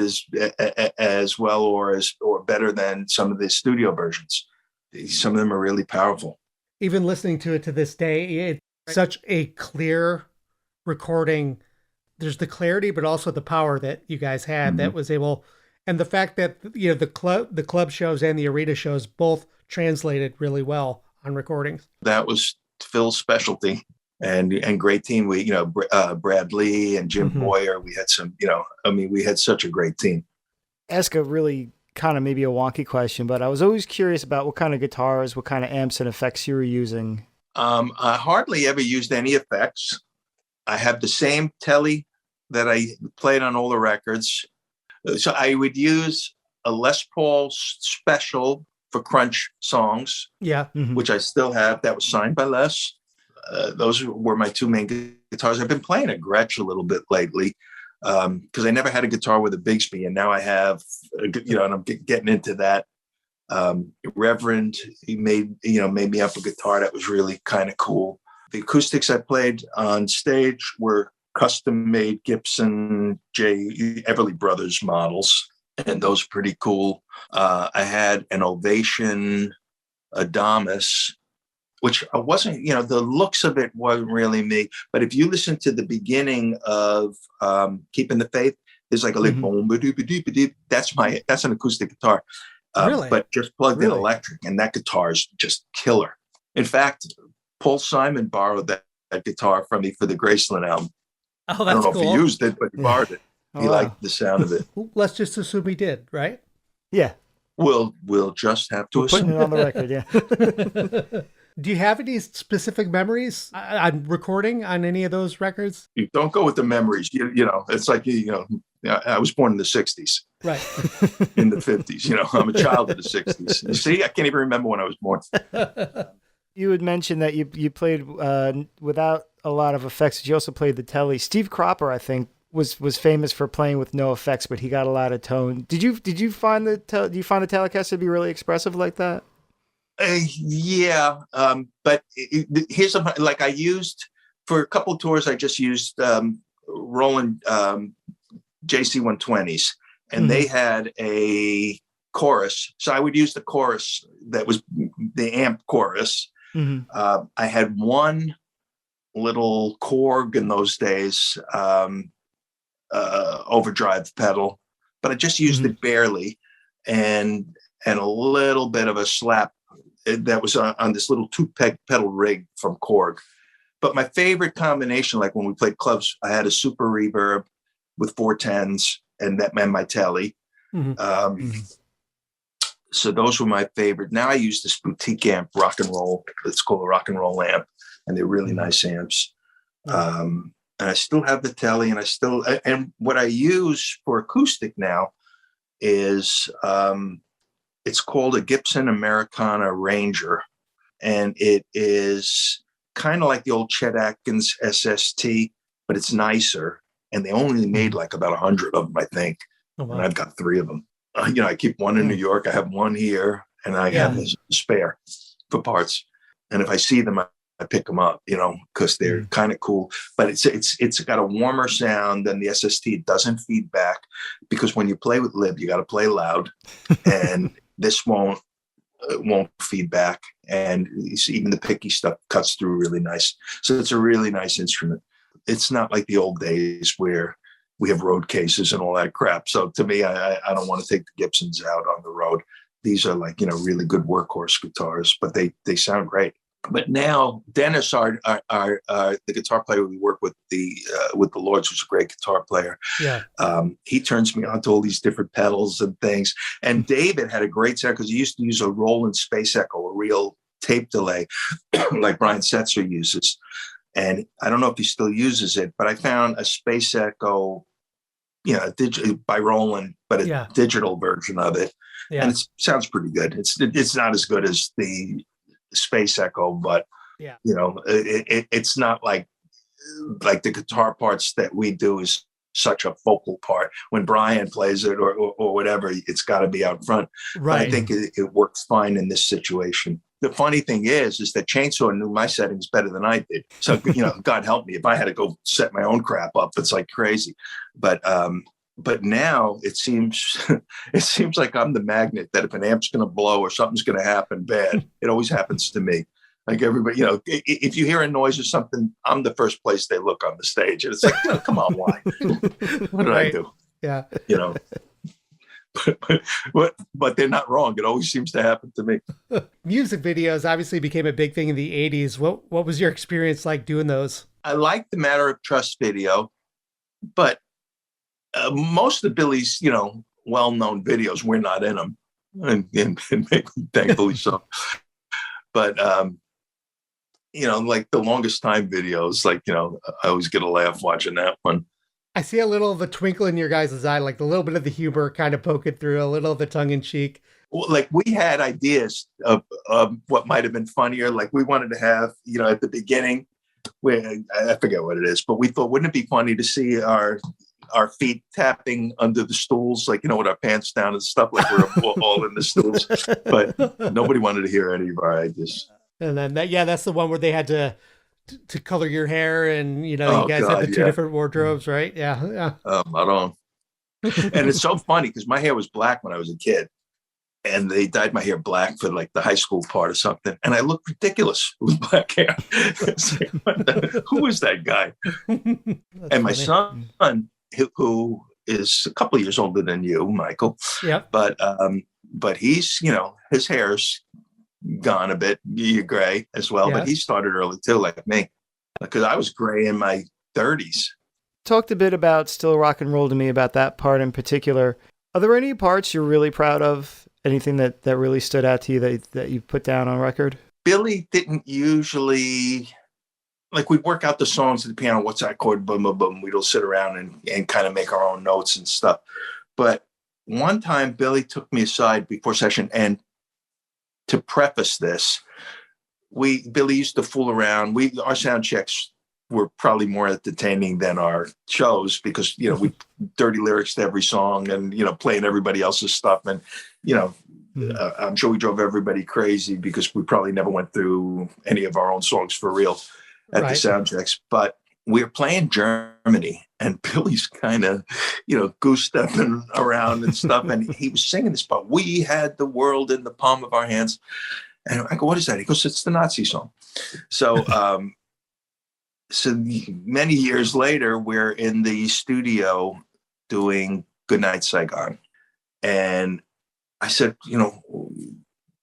as well or better than some of the studio versions. Some of them are really powerful. Even listening to it to this day, it's such a clear recording, there's the clarity, but also the power that you guys had that was able, and the fact that, the club shows and the arena shows both translated really well on recordings. That was Phil's specialty, and great team. We, Brad Lee and Jim Boyer. We had some, we had such a great team. Ask a really kind of maybe a wonky question, but I was always curious about what kind of guitars, what kind of amps and effects you were using. I hardly ever used any effects. I have the same telly that I played on all the records. So I would use a Les Paul special for crunch songs, which I still have. That was signed by Les. Those were my two main guitars. I've been playing a Gretsch a little bit lately because I never had a guitar with a Bigsby, and now I have, and I'm getting into that. Reverend, he made me up a guitar that was really kind of cool. The acoustics I played on stage were custom-made Gibson Everly Brothers models, and those are pretty cool. I had an Ovation Adamus, which I wasn't, the looks of it wasn't really me. But if you listen to the beginning of Keeping the Faith, there's like a boom, that's an acoustic guitar. Really? But just plugged in electric, and that guitar is just killer. In fact, Paul Simon borrowed that guitar from me for the Graceland album. Oh, that's I don't know cool. if he used it, but he borrowed it. He liked the sound of it. Let's just assume he did, right? Yeah. We'll just have to assume. Putting it on the record, yeah. Do you have any specific memories on recording on any of those records? You don't go with the memories. It's like, I was born in the 60s. Right. In the 50s. I'm a child of the 60s. You see, I can't even remember when I was born. You had mentioned that you played without a lot of effects, but you also played the telly. Steve Cropper, I think, was famous for playing with no effects, but he got a lot of tone. Did you find the Telecaster to be really expressive like that? Yeah, but here's I used for a couple of tours. I just used Roland JC 120s, and they had a chorus, so I would use the chorus that was the amp chorus. I had one little Korg in those days, overdrive pedal, but I just used it barely, and a little bit of a slap that was on this little two-peg pedal rig from Korg. But my favorite combination, like when we played clubs, I had a super reverb with 410s and my telly. So those were my favorite. Now I use this boutique amp, rock and roll. It's called a rock and roll amp, and they're really nice amps. And I still have the telly, and what I use for acoustic now is it's called a Gibson Americana Ranger, and it is kind of like the old Chet Atkins SST, but it's nicer. And they only made like about 100 of them, I think. Oh, wow. And I've got 3 of them. I keep one in New York. I have one here, and I have a spare for parts. And if I see them, I pick them up, because they're kind of cool. But it's got a warmer sound than the SST. It doesn't feed back, because when you play with Lib, you got to play loud, and this won't feed back. And even the picky stuff cuts through really nice. So it's a really nice instrument. It's not like the old days where we have road cases and all that crap. So to me, I don't want to take the Gibsons out on the road. These are like, really good workhorse guitars, but they sound great. But now Dennis, our the guitar player we work with the Lords, who's a great guitar player. Yeah. He turns me on to all these different pedals and things. And David had a great sound because he used to use a Roland Space Echo, a real tape delay, like Brian Setzer uses. And I don't know if he still uses it, but I found a Space Echo, by Roland, but a digital version of it. Yeah. And it sounds pretty good. It's not as good as the Space Echo, but it's not like the guitar parts that we do is such a focal part. When Brian plays it or whatever, it's got to be out front. Right. But I think it works fine in this situation. The funny thing is that Chainsaw knew my settings better than I did. So, God help me if I had to go set my own crap up. It's like crazy. But now it seems like I'm the magnet that if an amp's going to blow or something's going to happen bad, it always happens to me. Like everybody, if you hear a noise or something, I'm the first place they look on the stage. And it's like, come on, why? What did I do? Yeah. But they're not wrong. It always seems to happen to me. Music videos obviously became a big thing in the 80s. What was your experience like doing those? I like the Matter of Trust video, but most of Billy's, well-known videos, we're not in them. And maybe, thankfully so. But, like the Longest Time videos, I always get a laugh watching that one. I see a little of the twinkle in your guys' eye, like a little bit of the humor kind of poking through, a little of the tongue in cheek. Well, like we had ideas of what might have been funnier. Like we wanted to have, at the beginning, where I forget what it is, but we thought, wouldn't it be funny to see our feet tapping under the stools, like, with our pants down and stuff, like we're all in the stools. But nobody wanted to hear any of our ideas. And then that's the one where they had to color your hair, and you guys had the two different wardrobes, right? Yeah. I don't. And it's so funny because my hair was black when I was a kid, and they dyed my hair black for like the high school part or something, and I looked ridiculous with black hair. It's like, who is that guy? And my son, who is a couple of years older than you, Michael. Yeah. But he's, his hair's gone a bit gray as well, but he started early too, like me, because I was gray in my 30s. Talked a bit about Still Rock and Roll to me, about that part in particular. Are there any parts you're really proud of? Anything that really stood out to you that you put down on record? Billy didn't usually, like, we'd work out the songs at the piano, what's that chord, boom, boom, boom. We'd all sit around and kind of make our own notes and stuff. But one time Billy took me aside before session, and to preface this, Billy used to fool around. Our sound checks were probably more entertaining than our shows because, we dirty lyrics to every song and, playing everybody else's stuff. And, I'm sure we drove everybody crazy because we probably never went through any of our own songs for real at the sound checks. But we were playing Germany, and Billy's kind of, goose stepping around and stuff. And he was singing this part. We had the world in the palm of our hands. And I go, what is that? He goes, it's the Nazi song. So, so many years later, we're in the studio doing Goodnight Saigon. And I said,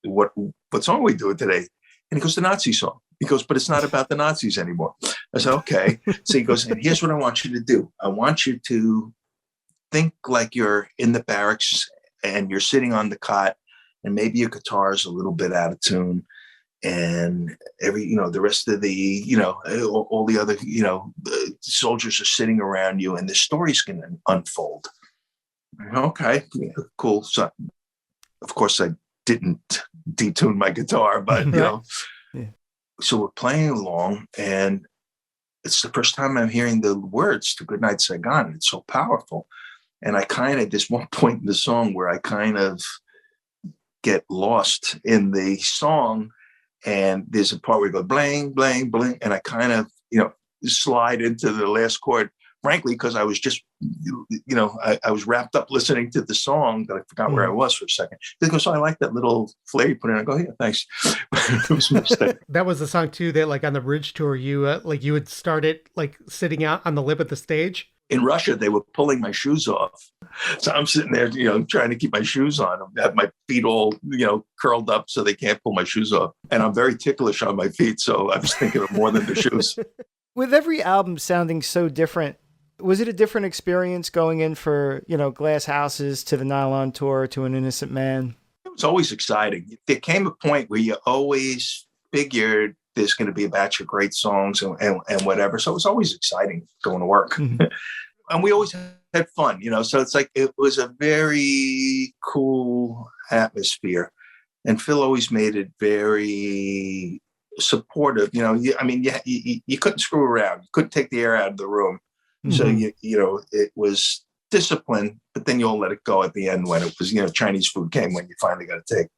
what song are we doing today? And he goes, the Nazi song. He goes, but it's not about the Nazis anymore. I said, okay. So he goes, and here's what I want you to do. I want you to think like you're in the barracks and you're sitting on the cot, and maybe your guitar is a little bit out of tune. And the rest of the, all the other, soldiers are sitting around you, and the story's going to unfold. Okay, cool. So, of course, I didn't detune my guitar, but, So we're playing along, and it's the first time I'm hearing the words to Goodnight Saigon. It's so powerful. And there's one point in the song where I kind of get lost in the song. And there's a part where you go bling, bling, bling. And I kind of, slide into the last chord, frankly, because I was just, I was wrapped up listening to the song that I forgot where I was for a second. They go, so I like that little flair you put in. I go, yeah, thanks. It was a mistake. That was the song too, that like on the bridge tour, you would start it like sitting out on the lip of the stage. In Russia, they were pulling my shoes off. So I'm sitting there, trying to keep my shoes on. I have my feet all, curled up so they can't pull my shoes off. And I'm very ticklish on my feet. So I was thinking of more than the shoes. With every album sounding so different, was it a different experience going in for, Glass Houses to the Nylon Tour to An Innocent Man? It was always exciting. There came a point where you always figured there's going to be a batch of great songs and whatever. So it was always exciting going to work. Mm-hmm. And we always had fun, so it's like, it was a very cool atmosphere. And Phil always made it very supportive. You couldn't screw around. You couldn't take the air out of the room. Mm-hmm. So, it was discipline, but then you all let it go at the end when it was, Chinese food came when you finally got to take.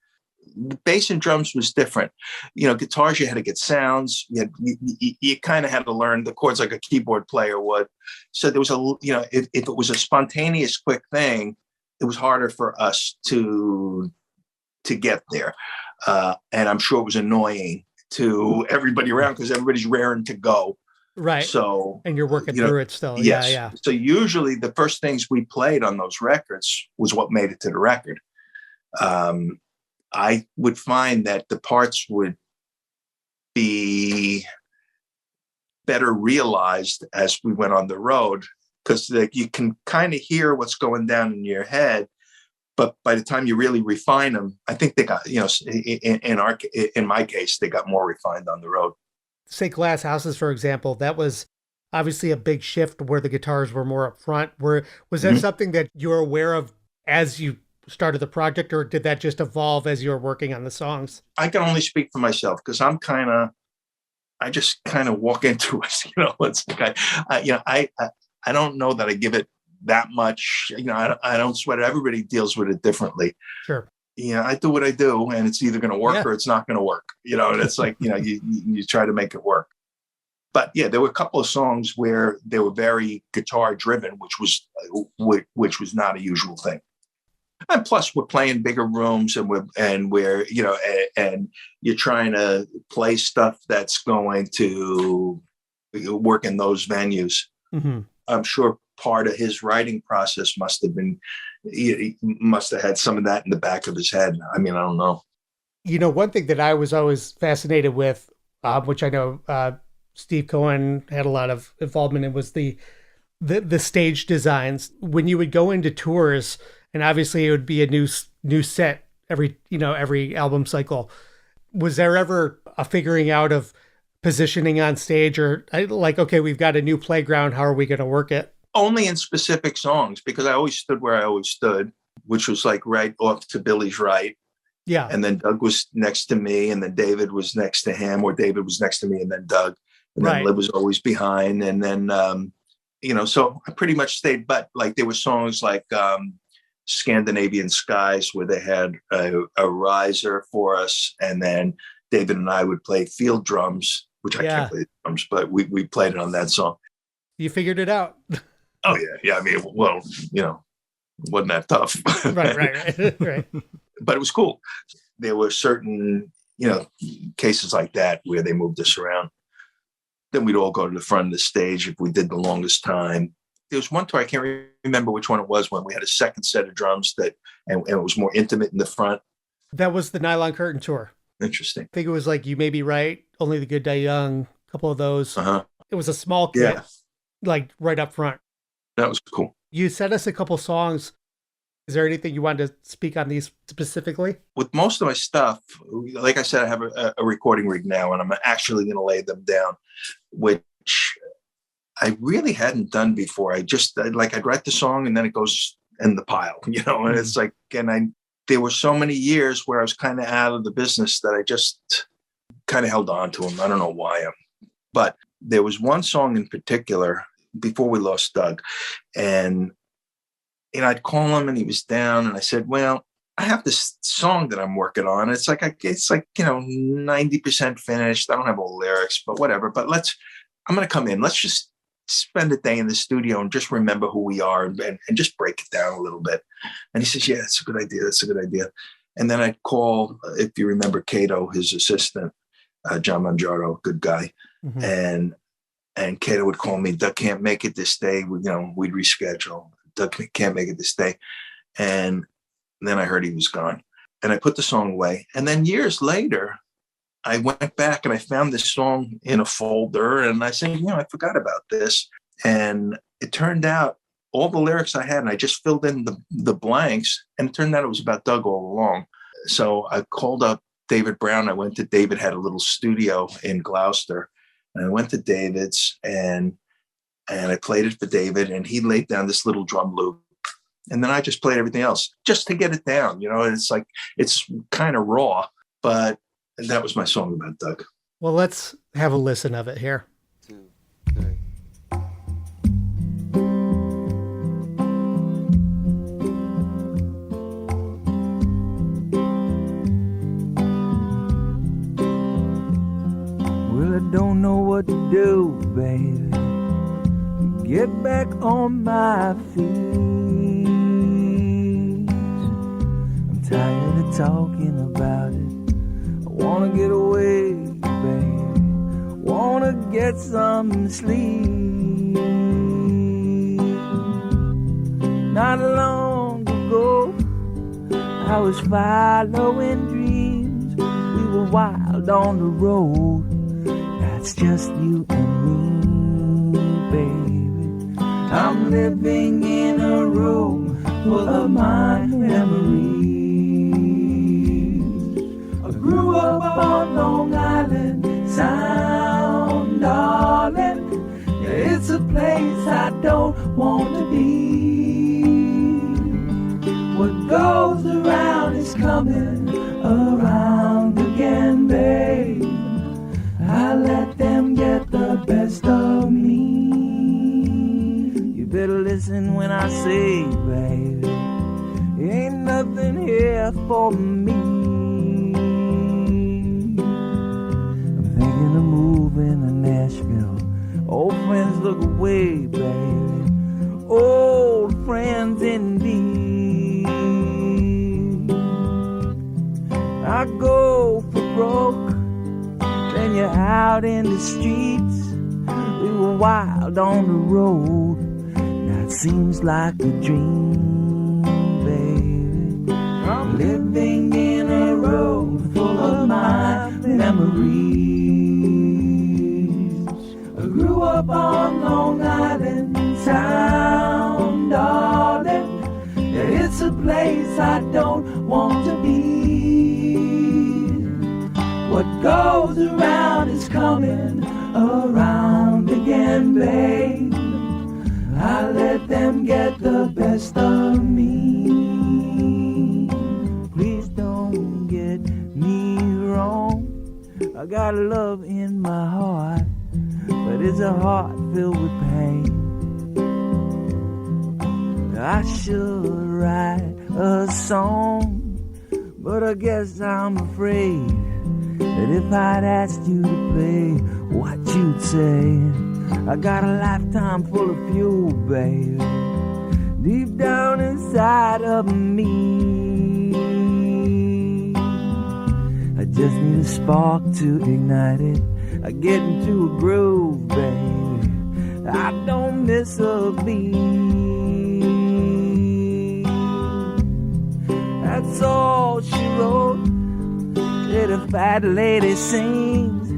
The bass and drums was different. Guitars, you had to get sounds. You kind of had to learn the chords like a keyboard player would. So there was if it was a spontaneous, quick thing, it was harder for us to get there. And I'm sure it was annoying to everybody around because everybody's raring to go. Right. So, and you're working through it still. Yes. Yeah. So usually the first things we played on those records was what made it to the record. I would find that the parts would be better realized as we went on the road, because you can kind of hear what's going down in your head, but by the time you really refine them, I think they got, in my case, they got more refined on the road. Say Glass Houses, for example, that was obviously a big shift where the guitars were more up front. Was that something that you were aware of as you started the project, or did that just evolve as you were working on the songs? I can only speak for myself because I just kind of walk into it. It's like I don't know that I give it that much. I don't sweat it. Everybody deals with it differently. Sure. I do what I do, and it's either going to work or it's not going to work. And it's like, you try to make it work. But yeah, there were a couple of songs where they were very guitar driven, which was not a usual thing. And plus, we're playing bigger rooms, and we're you're trying to play stuff that's going to work in those venues. Mm-hmm. I'm sure part of his writing process must have had some of that in the back of his head. I mean, I don't know. One thing that I was always fascinated with, which I know Steve Cohen had a lot of involvement in, was the stage designs. When you would go into tours, and obviously it would be a new set every album cycle. Was there ever a figuring out of positioning on stage, or like, okay, we've got a new playground, how are we going to work it? Only in specific songs, because I always stood where I always stood, which was like right off to Billy's right. Yeah. And then Doug was next to me, and then David was next to him, or David was next to me, and then Doug. And then Liv was always behind. And then, so I pretty much stayed, but like there were songs like Scandinavian Skies where they had a riser for us. And then David and I would play field drums, which I can't play drums, but we played it on that song. You figured it out. Oh yeah. Yeah. I mean, well, wasn't that tough. Right. But it was cool. There were certain, cases like that where they moved us around. Then we'd all go to the front of the stage if we did the longest time. There was one tour, I can't remember which one it was, when we had a second set of drums and it was more intimate in the front. That was the Nylon Curtain tour. Interesting. I think it was like You May Be Right, Only the Good Die Young, a couple of those. Uh-huh. It was a small kit, like right up front. That was cool. You sent us a couple songs. Is there anything you wanted to speak on these specifically? With most of my stuff, like I said, I have a recording rig now, and I'm actually going to lay them down, which I really hadn't done before. I'd write the song and then it goes in the pile, and it's like, there were so many years where I was kind of out of the business that I just kind of held on to them. I don't know why. But there was one song in particular before we lost Doug, and I'd call him and he was down, and I said, well, I have this song that I'm working on. It's like 90% finished. I don't have all the lyrics, but whatever. But I'm going to come in. Let's just spend a day in the studio and just remember who we are and just break it down a little bit. And he says, yeah, that's a good idea. That's a good idea. And then I'd call, if you remember Cato, his assistant, John Mangiaro, good guy. Mm-hmm. And Cato would call me, Doug can't make it this day. We'd reschedule. Doug can't make it this day. And then I heard he was gone. And I put the song away. And then years later, I went back and I found this song in a folder. And I said, I forgot about this. And it turned out all the lyrics I had, and I just filled in the blanks. And it turned out it was about Doug all along. So I called up David Brown. I went to David, had a little studio in Gloucester. And I went to David's and I played it for David, and he laid down this little drum loop. And then I just played everything else just to get it down. It's like, it's kind of raw, but that was my song about Doug. Well, let's have a listen of it here. 2, 3. Well, I don't know what to do, baby. Get back on my feet. I'm tired of talking about it. I wanna get away, get some sleep. Not long ago, I was following dreams. We were wild on the road. That's just you and me, baby. I'm living in a room full of my memories. I grew up on Long Island Sound, darling. Yeah, it's a place I don't want to be. What goes around is coming around again, babe. I let them get the best of me. You better listen when I say, baby, ain't nothing here for me. I'm thinking of moving to Nashville. Old friends look away, baby. Old friends indeed. I go for broke, then you're out in the streets. We were wild on the road. Now it seems like a dream, baby. I'm living in a road full of my memories. I grew up on Long Island Sound, darling. Yeah, it's a place I don't want to be. What goes around is coming around again, babe. I let them get the best of me. Please don't get me wrong. I got love in my heart, but it's a heart filled with pain. I should write a song, but I guess I'm afraid that if I'd asked you to play, what you'd say. I got a lifetime full of fuel, baby, deep down inside of me. I just need a spark to ignite it. I get into a groove, baby. I don't miss a beat. That's all she wrote. Said a fat lady sings.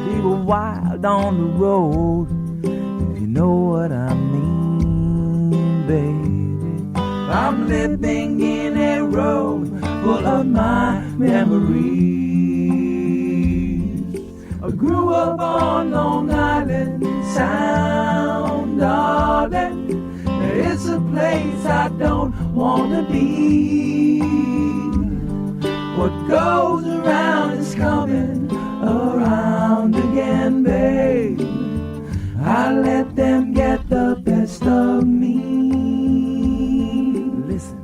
We were wild on the road. If you know what I mean, baby. I'm living in a road full of my memories. I grew up on Long Island Sound, darling. It's a place I don't want to be. What goes around is coming around again, babe. I let them get the best of me. Listen.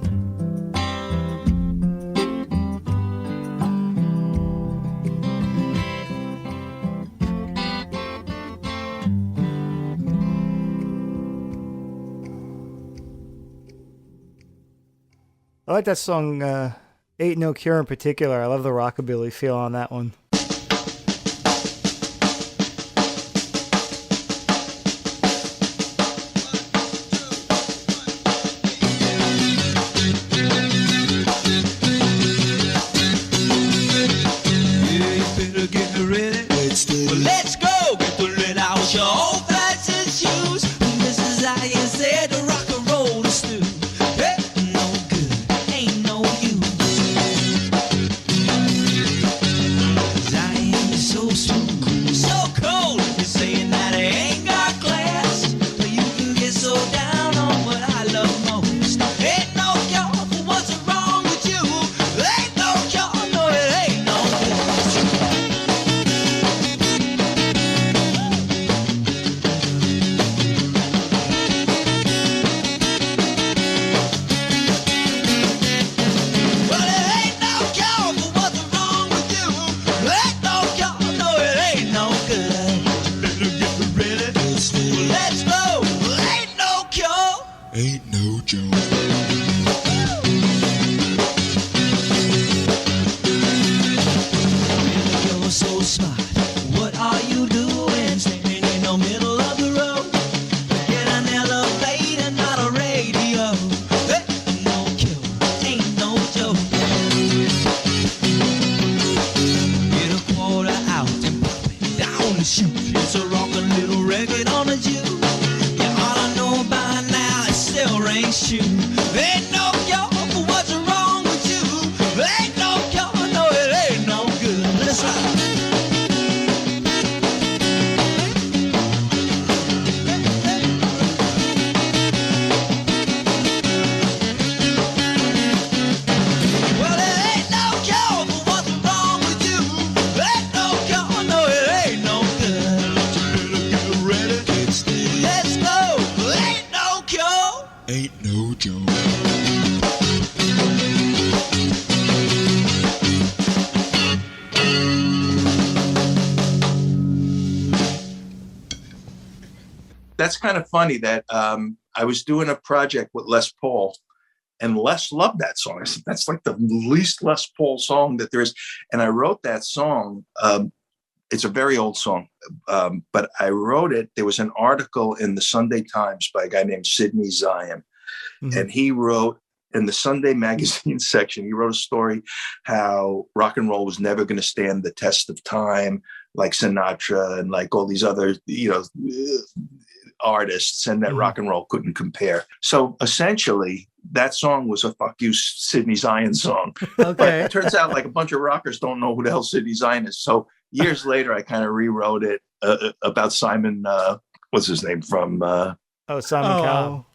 I like that song, Ain't No Cure in particular. I love the rockabilly feel on that one. Let's go! Get the red out your old fashioned shoes. This is how you say the rock and roll is through. Hey, no good, ain't no use. 'Cause I am so smooth, so cold. You're saying that I ain't got class, but you can get so down on what I love most. Ain't no cure for what's wrong with you. Ain't no cure, no, it ain't no good. Well, it ain't no cure for what's wrong with you. Ain't no cure, no, it ain't no good. Better get ready. Well, let's go. Ain't no cure. Ain't no joke. You're so smart. What are you doing? Standing to shoot. It's a rockin' little record on a Jew. Yeah, all I know by now is still rings true. Ain't no cure for what's wrong with you. Ain't no cure, no, it ain't no good. Listen. That's kind of funny that I was doing a project with Les Paul, and Les loved that song. I said, that's like the least Les Paul song that there is. And I wrote that song. It's a very old song, but I wrote it. There was an article in the Sunday Times by a guy named Sidney Zion. Mm-hmm. And he wrote in the Sunday magazine section, he wrote a story how rock and roll was never going to stand the test of time, like Sinatra and like all these other, artists, and that rock and roll couldn't compare. So essentially that song was a fuck you Sidney Zion song. Okay. But it turns out like a bunch of rockers don't know who the hell Sidney Zion is. So years later, I kind of rewrote it about Simon, what's his name from? Simon Cowell.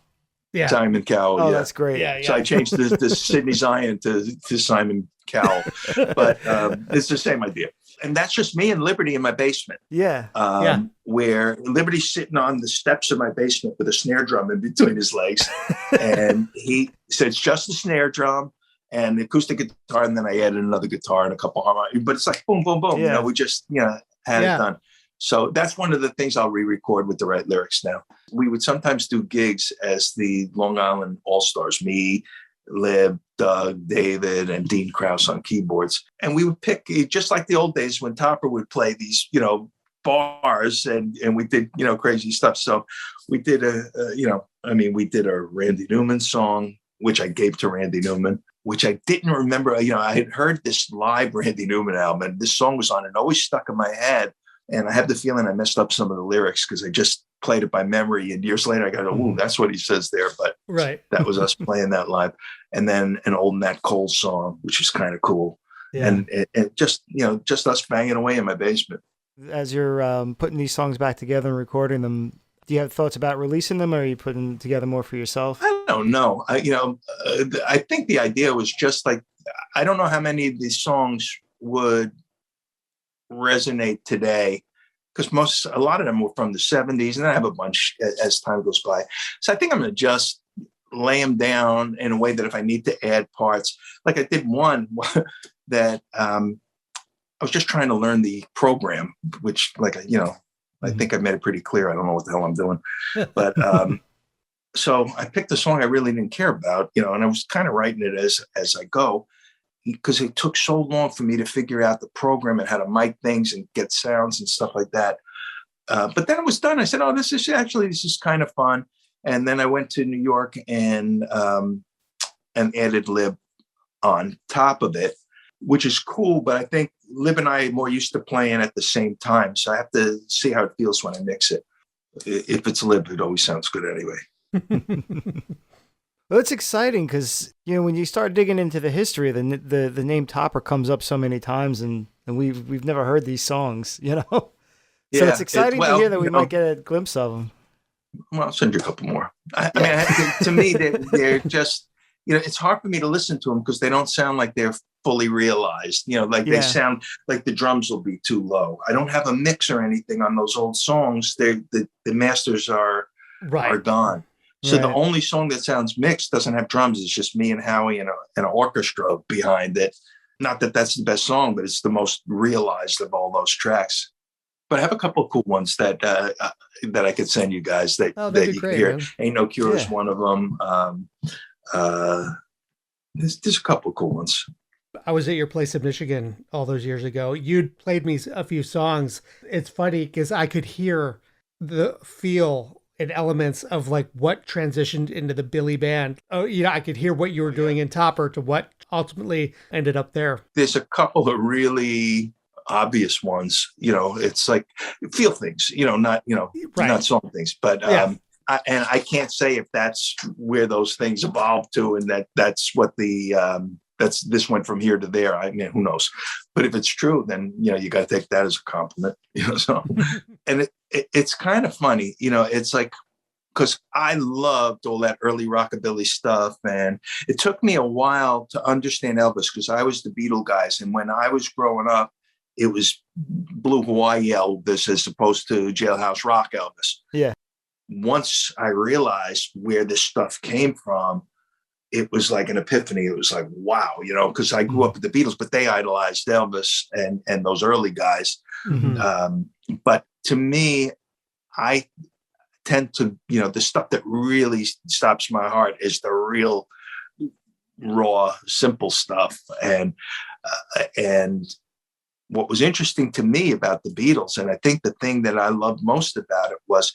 Yeah. Simon Cowell. Oh, yeah. That's great. Yeah. So I changed the Sidney Zion to Simon Cowell, but it's the same idea. And that's just me and Liberty in my basement. Yeah. Where Liberty's sitting on the steps of my basement with a snare drum in between his legs. And he said, it's just a snare drum and acoustic guitar. And then I added another guitar and a couple harmonics. But it's like boom, boom, boom. Yeah. We just, had it done. So that's one of the things I'll re-record with the right lyrics now. We would sometimes do gigs as the Long Island All-Stars, me, Lib, Doug, David, and Dean Krause on keyboards. And we would pick, just like the old days when Topper would play these, bars and we did, crazy stuff. So we did we did a Randy Newman song, which I gave to Randy Newman, which I didn't remember. I had heard this live Randy Newman album and this song was on and always stuck in my head. And I have the feeling I messed up some of the lyrics because I just played it by memory. And years later, I go, ooh, that's what he says there. But that was us playing that live. And then an old Nat Cole song, which is kind of cool. Yeah. And it just us banging away in my basement. As you're putting these songs back together and recording them, do you have thoughts about releasing them or are you putting them together more for yourself? I don't know. I think the idea was just like, I don't know how many of these songs would resonate today because a lot of them were from the 70s and I have a bunch as time goes by. So I think I'm going to just lay them down in a way that if I need to add parts, like I did one that I was just trying to learn the program, which I think I made it pretty clear. I don't know what the hell I'm doing, but so I picked a song I really didn't care about, and I was kind of writing it as I go. Because it took so long for me to figure out the program and how to mic things and get sounds and stuff like that. But then it was done. I said, this is kind of fun. And then I went to New York and added Lib on top of it, which is cool. But I think Lib and I are more used to playing at the same time. So I have to see how it feels when I mix it. If it's Lib, it always sounds good anyway. Well, it's exciting because, when you start digging into the history, the name Topper comes up so many times and we've never heard these songs, So it's exciting to hear that we might get a glimpse of them. Well, I'll send you a couple more. I mean, to me, they're just, it's hard for me to listen to them because they don't sound like they're fully realized, they sound like the drums will be too low. I don't have a mix or anything on those old songs. The masters are gone. So the only song that sounds mixed doesn't have drums. It's just me and Howie and an orchestra behind it. Not that that's the best song, but it's the most realized of all those tracks. But I have a couple of cool ones that I could send you guys that you can hear. Man. Ain't No Cure is one of them. There's a couple of cool ones. I was at your place in Michigan all those years ago. You'd played me a few songs. It's funny because I could hear the feel and elements of like what transitioned into the Billy band. Oh, I could hear what you were doing in Topper to what ultimately ended up there. There's a couple of really obvious ones. It's like feel things, not, Right. not song things, but, Yeah. I can't say if that's where those things evolved to, and that's what this went from here to there. I mean, who knows? But if it's true, then you got to take that as a compliment. So, and it's kind of funny. It's like, because I loved all that early rockabilly stuff, and it took me a while to understand Elvis because I was the Beatle guys, and when I was growing up, it was Blue Hawaii Elvis as opposed to Jailhouse Rock Elvis. Yeah. Once I realized where this stuff came from, it was like an epiphany. It was like, wow, because I grew up with the Beatles, but they idolized Elvis and those early guys. Mm-hmm. But to me, I tend to, the stuff that really stops my heart is the real raw, simple stuff. And what was interesting to me about the Beatles, and I think the thing that I loved most about it was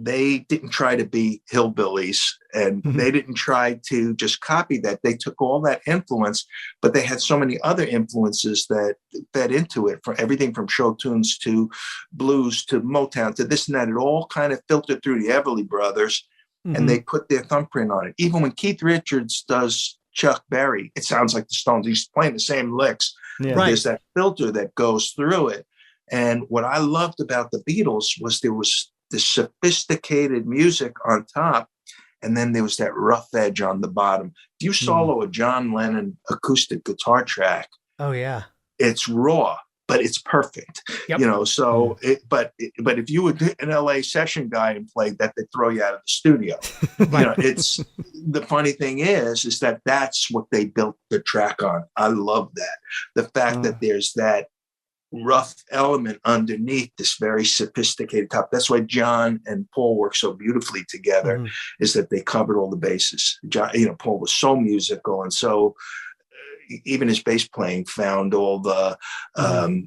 they didn't try to be hillbillies, and they didn't try to just copy that. They took all that influence, but they had so many other influences that fed into it, from everything from show tunes to blues to Motown to this and that. It all kind of filtered through the Everly Brothers, and they put their thumbprint on it. Even when Keith Richards does Chuck Berry, it sounds like the Stones. He's playing the same licks. Yeah. But there's that filter that goes through it. And what I loved about the Beatles was there was the sophisticated music on top, and then there was that rough edge on the bottom. If you solo a John Lennon acoustic guitar track, Oh yeah. it's raw, but it's perfect. Yep. So but if you would an LA session guy and played that, they'd throw you out of the studio. It's the funny thing is that that's what they built the track on. I love that. The fact that there's that rough element underneath this very sophisticated top. That's why John and Paul work so beautifully together, is that they covered all the bases. John, Paul was so musical, and so even his bass playing found all the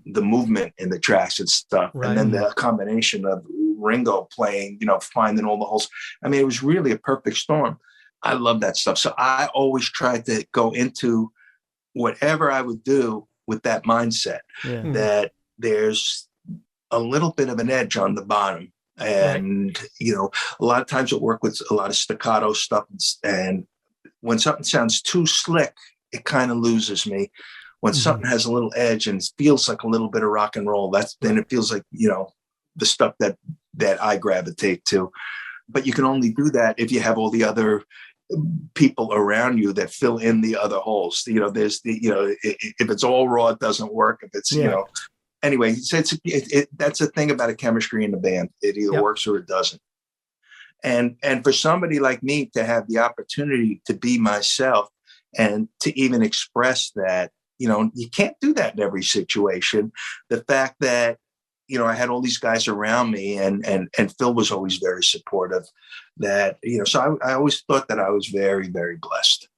movement in the tracks and stuff. Right. And then the combination of Ringo playing, finding all the holes. I mean, it was really a perfect storm. I love that stuff. So I always tried to go into whatever I would do with that mindset, that there's a little bit of an edge on the bottom. And, a lot of times I work with a lot of staccato stuff. And when something sounds too slick, it kind of loses me. When something has a little edge and feels like a little bit of rock and roll, then it feels like, the stuff that I gravitate to. But you can only do that if you have all the other people around you that fill in the other holes. There's if it's all raw, it doesn't work. If it's, anyway, that's the thing about a chemistry in the band. It either works or it doesn't. And for somebody like me to have the opportunity to be myself and to even express that, you can't do that in every situation. The fact that, I had all these guys around me, and Phil was always very supportive. That, so I always thought that I was very, very blessed.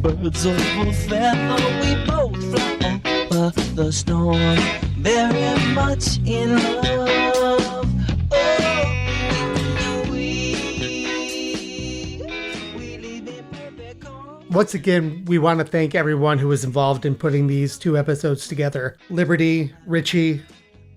Birds of a feather, we both fly over the storm, very much in love. Oh, we live in perfect calm. Once again, we want to thank everyone who was involved in putting these 2 episodes together. Liberty, Richie,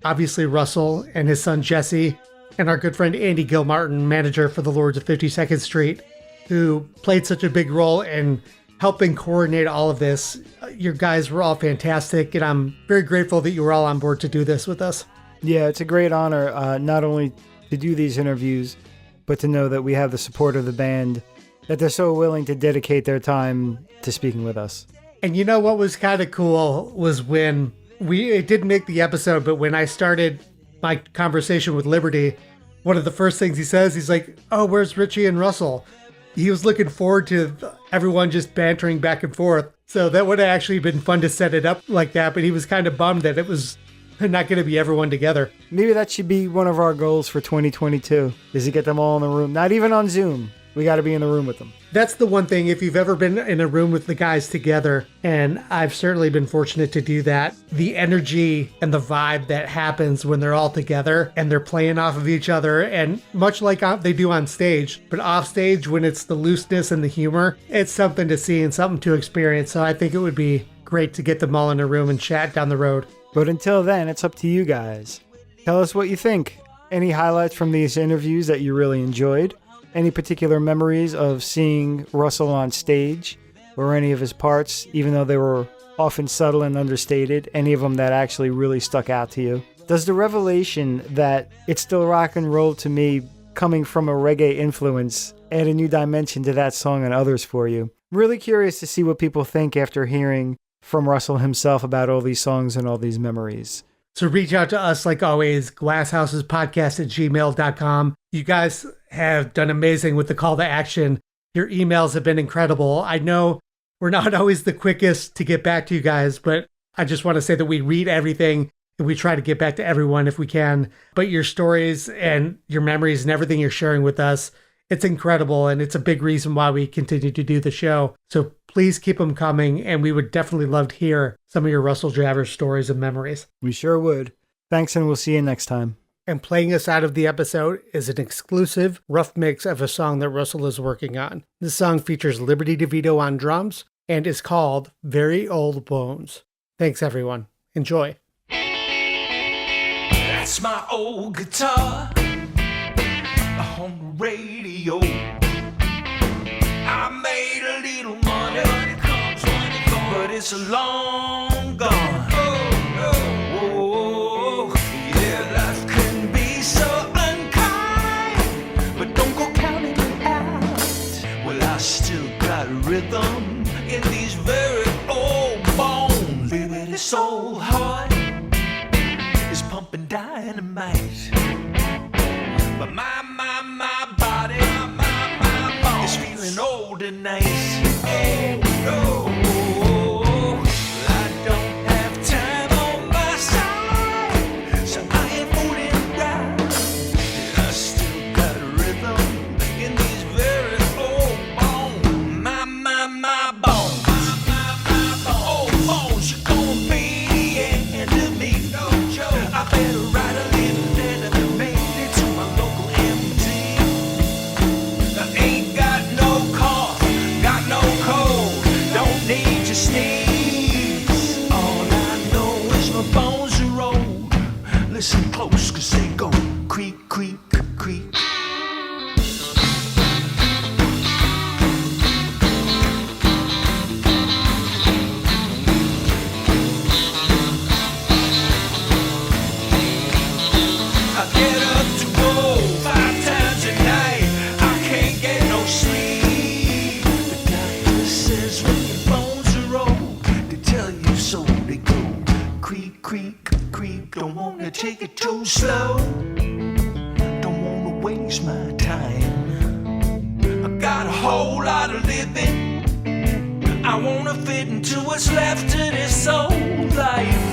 obviously Russell and his son Jesse, and our good friend Andy Gilmartin, manager for the Lords of 52nd Street, who played such a big role in helping coordinate all of this. Your guys were all fantastic, and I'm very grateful that you were all on board to do this with us. Yeah, it's a great honor, not only to do these interviews, but to know that we have the support of the band, that they're so willing to dedicate their time to speaking with us. And what was kind of cool was when it didn't make the episode, but when I started my conversation with Liberty, one of the first things he says, he's like, "Oh, where's Richie and Russell?" He was looking forward to everyone just bantering back and forth. So that would have actually been fun to set it up like that, but he was kind of bummed that it was not going to be everyone together. Maybe that should be one of our goals for 2022, is to get them all in the room. Not even on Zoom. We got to be in the room with them. That's the one thing, if you've ever been in a room with the guys together, and I've certainly been fortunate to do that, the energy and the vibe that happens when they're all together and they're playing off of each other, and much like they do on stage, but off stage when it's the looseness and the humor, it's something to see and something to experience. So I think it would be great to get them all in a room and chat down the road. But until then, it's up to you guys. Tell us what you think. Any highlights from these interviews that you really enjoyed? Any particular memories of seeing Russell on stage or any of his parts, even though they were often subtle and understated? Any of them that actually really stuck out to you? Does the revelation that it's still rock and roll to me coming from a reggae influence add a new dimension to that song and others for you? Really curious to see what people think after hearing from Russell himself about all these songs and all these memories. So reach out to us like always, glasshousespodcast@gmail.com. You guys have done amazing with the call to action. Your emails have been incredible. I know we're not always the quickest to get back to you guys, but I just want to say that we read everything and we try to get back to everyone if we can. But your stories and your memories and everything you're sharing with us, it's incredible, and it's a big reason why we continue to do the show. So please keep them coming, and we would definitely love to hear some of your Russell Javors stories and memories. We sure would. Thanks, and we'll see you next time. And playing us out of the episode is an exclusive rough mix of a song that Russell is working on. This song features Liberty DeVitto on drums and is called Very Old Bones. Thanks, everyone. Enjoy. That's my old guitar on the radio. I made a little money, but it's long gone. Oh, yeah, life can be so unkind, but don't go counting it out. Well, I still got rhythm in these very old bones. Baby, this old heart is pumping dynamite. But my body is feeling old and nice. Oh, I don't have time on my side, so I ain't fooling around. I still got a rhythm in these very old bones. My bones. Old bones, you're gonna be the end of me. I better write a little letter that made it to my local MD. I ain't got no cough, got no cold, don't need to sneeze. All I know is my bones are old. Listen close, 'cause they go creak, creak, creak. I get up to go 5 times a night. I can't get no sleep. The doctor says when your bones are old, they tell you so. They go creak, creak, creak. Don't wanna take it too slow. Don't wanna waste my time. I got a whole lot of living. I wanna fit into what's left of this old life.